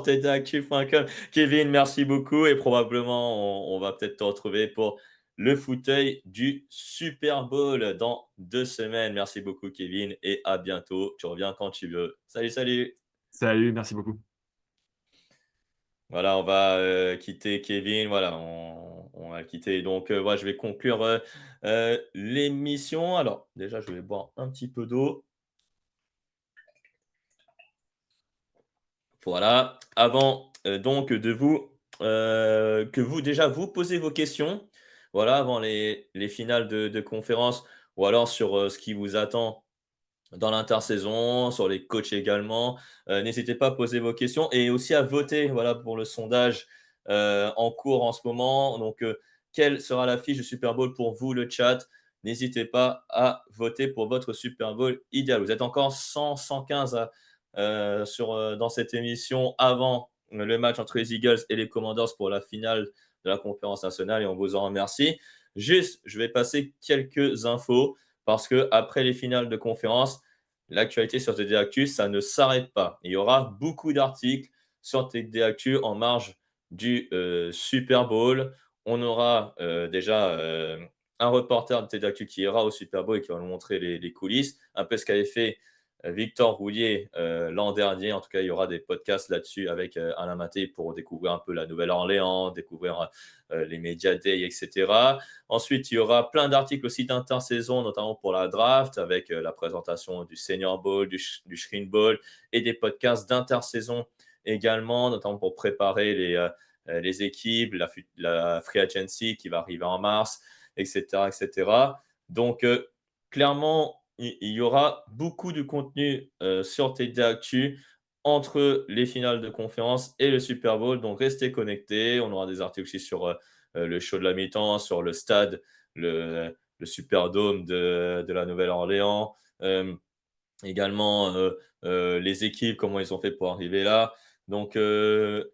tdactu.com. Kevin, merci beaucoup et probablement on va peut-être te retrouver pour le fauteuil du Super Bowl dans 2 semaines. Merci beaucoup, Kevin, et à bientôt. Tu reviens quand tu veux. Salut, salut. Salut, merci beaucoup. Voilà, on va quitter Kevin. Voilà, on va le quitter. Donc, voilà, je vais conclure l'émission. Alors, déjà, je vais boire un petit peu d'eau. Voilà. Avant donc que vous déjà vous posez vos questions. Voilà, avant les finales de conférence ou alors sur ce qui vous attend dans l'intersaison, sur les coachs également. N'hésitez pas à poser vos questions et aussi à voter voilà, pour le sondage en cours en ce moment. Donc, quelle sera l'affiche du Super Bowl pour vous, le chat? N'hésitez pas à voter pour votre Super Bowl idéal. Vous êtes encore 100, 115 dans cette émission avant le match entre les Eagles et les Commanders pour la finale de la conférence nationale et on vous en remercie. Juste, je vais passer quelques infos parce que après les finales de conférence, l'actualité sur TD Actu, ça ne s'arrête pas. Il y aura beaucoup d'articles sur TD Actu en marge du Super Bowl. On aura déjà un reporter de TD Actu qui ira au Super Bowl et qui va nous montrer les coulisses, un peu ce qu'avait fait Victor Roulier l'an dernier. En tout cas, il y aura des podcasts là-dessus avec Alain Maté pour découvrir un peu la Nouvelle-Orléans, découvrir les Media Day, etc. Ensuite, il y aura plein d'articles aussi d'intersaison, notamment pour la draft, avec la présentation du Senior Bowl, du Shrine Bowl et des podcasts d'intersaison également, notamment pour préparer les équipes, la Free Agency qui va arriver en mars, etc. etc. Donc, clairement, il y aura beaucoup de contenu sur TD Actu entre les finales de conférence et le Super Bowl. Donc, restez connectés. On aura des articles aussi sur le show de la mi-temps, sur le stade, le Superdome de la Nouvelle-Orléans. Également, les équipes, comment ils ont fait pour arriver là. Donc, il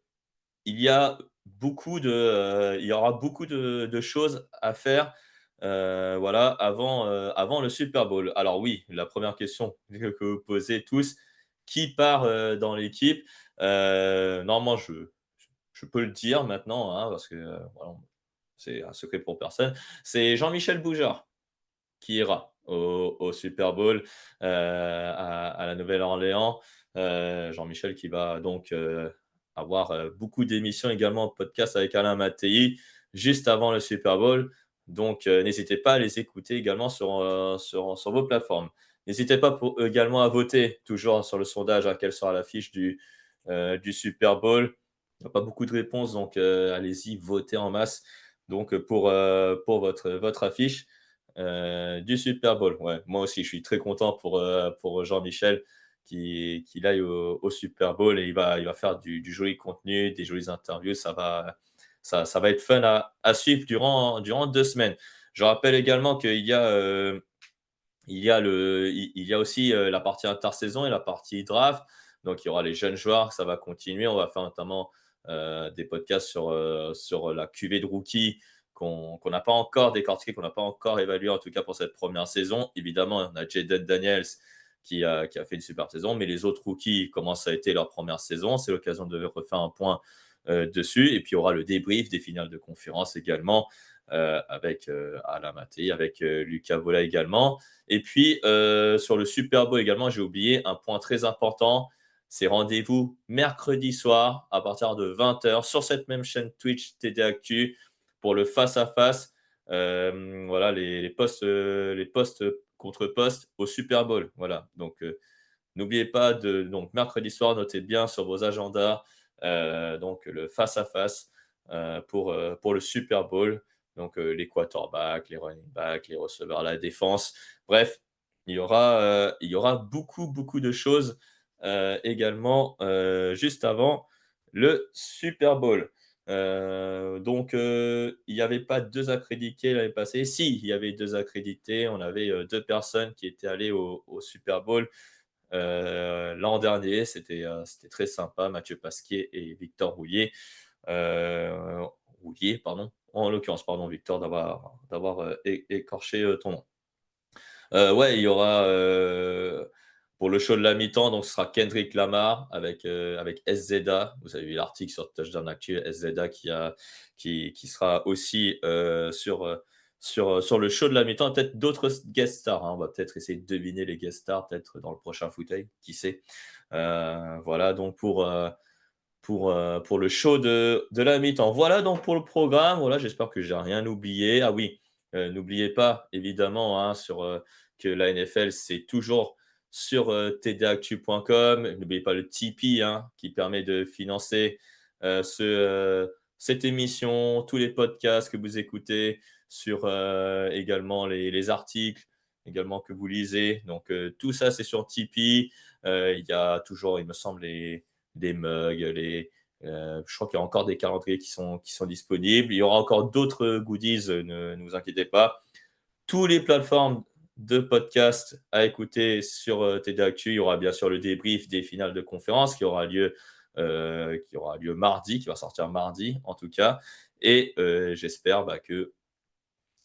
y a il y aura beaucoup de choses à faire voilà, avant le Super Bowl. Alors oui, la première question que vous posez tous, qui part dans l'équipe? Normalement, je peux le dire maintenant, hein, parce que voilà, c'est un secret pour personne. C'est Jean-Michel Boujard qui ira au Super Bowl à la Nouvelle-Orléans. Jean-Michel qui va donc avoir beaucoup d'émissions également, podcast avec Alain Mattei juste avant le Super Bowl. Donc, n'hésitez pas à les écouter également sur vos plateformes. N'hésitez pas également à voter, toujours sur le sondage, quelle sera l'affiche du Super Bowl. Il n'y a pas beaucoup de réponses, donc allez-y, votez en masse donc, pour votre affiche du Super Bowl. Ouais, moi aussi, je suis très content pour Jean-Michel qu'il aille au Super Bowl et il va faire du joli contenu, des jolies interviews. Ça va être fun à suivre durant 2 semaines. Je rappelle également il y a aussi la partie intersaison et la partie draft. Donc, il y aura les jeunes joueurs, ça va continuer. On va faire notamment des podcasts sur la QV de rookie qu'on n'a pas encore décortiqué, qu'on n'a pas encore évalué, en tout cas pour cette première saison. Évidemment, on a Jaden Daniels qui a fait une super saison, mais les autres rookies, comment ça a été leur première saison, c'est l'occasion de refaire un point dessus. Et puis, il y aura le débrief des finales de conférence également avec Alain Maté, avec Lucas Vola également. Et puis, sur le Super Bowl également, j'ai oublié un point très important. C'est rendez-vous mercredi soir à partir de 20h sur cette même chaîne Twitch TD Actu pour le face-à-face. Voilà, les postes contre postes au Super Bowl. Voilà, donc n'oubliez pas donc mercredi soir, notez bien sur vos agendas donc le face-à-face pour le Super Bowl. Donc les quarterbacks, les running backs, les receveurs, la défense. Bref, il y aura beaucoup, beaucoup de choses également juste avant le Super Bowl. Donc, il n'y avait pas 2 accrédités l'année passée. Si, il y avait 2 accrédités. On avait 2 personnes qui étaient allées au Super Bowl l'an dernier. C'était très sympa, Mathieu Pasquier et Victor Roulier. Roulier, pardon. En l'occurrence, pardon, Victor, d'avoir écorché ton nom. Ouais, il y aura pour le show de la mi-temps, donc ce sera Kendrick Lamar avec SZA. Vous avez vu l'article sur Touchdown Actu, SZA qui sera aussi sur le show de la mi-temps. Peut-être d'autres guest stars, hein. On va peut-être essayer de deviner les guest stars, peut-être dans le prochain fauteuil, qui sait. Voilà, donc pour le show de la mi-temps. Voilà donc pour le programme. Voilà, j'espère que j'ai rien oublié. Ah oui, n'oubliez pas évidemment que la NFL, c'est toujours sur tdactu.com. N'oubliez pas le Tipeee qui permet de financer cette émission, tous les podcasts que vous écoutez, sur également les articles également que vous lisez. Donc tout ça, c'est sur Tipeee. Il y a toujours, il me semble, des mugs, je crois qu'il y a encore des calendriers qui sont disponibles. Il y aura encore d'autres goodies, ne vous inquiétez pas. Toutes les plateformes de podcast à écouter sur TD Actu. Il y aura bien sûr le débrief des finales de conférence qui aura lieu mardi, qui va sortir mardi en tout cas. Et j'espère que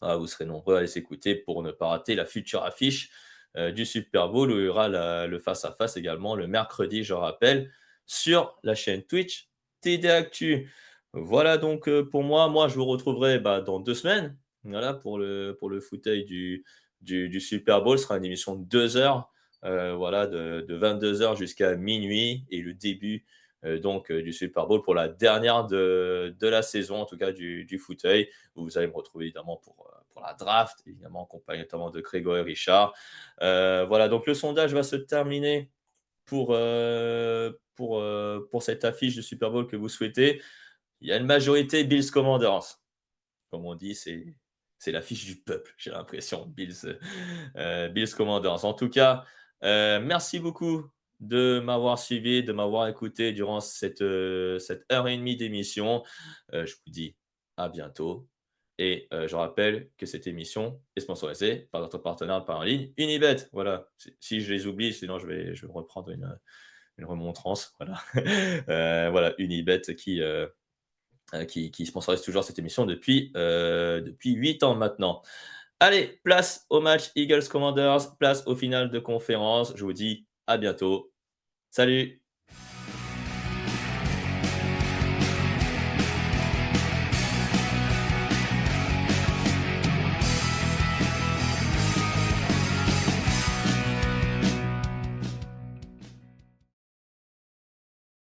vous serez nombreux à les écouter pour ne pas rater la future affiche du Super Bowl où il y aura le face-à-face également le mercredi, je rappelle, sur la chaîne Twitch TD Actu. Voilà donc pour moi. Moi, je vous retrouverai dans 2 semaines. Voilà pour le fauteuil du Super Bowl. Ce sera une émission de 2 heures voilà, de 22h jusqu'à minuit et le début donc du Super Bowl pour la dernière de la saison, en tout cas du fauteuil. Vous allez me retrouver évidemment pour la draft, évidemment, en compagnie notamment de Grégory Richard. Voilà, donc le sondage va se terminer pour cette affiche de Super Bowl que vous souhaitez. Il y a une majorité Bills Commanders. Comme on dit, c'est l'affiche du peuple, j'ai l'impression, Bills Commanders. En tout cas, merci beaucoup de m'avoir suivi, de m'avoir écouté durant cette heure et demie d'émission. Je vous dis à bientôt. Et je rappelle que cette émission est sponsorisée par notre partenaire par en ligne, Unibet. Voilà, si je les oublie, sinon je vais reprendre une remontrance. Voilà, voilà Unibet qui sponsorise toujours cette émission depuis 8 ans maintenant. Allez, place au match Eagles Commanders, place au final de conférence. Je vous dis à bientôt. Salut!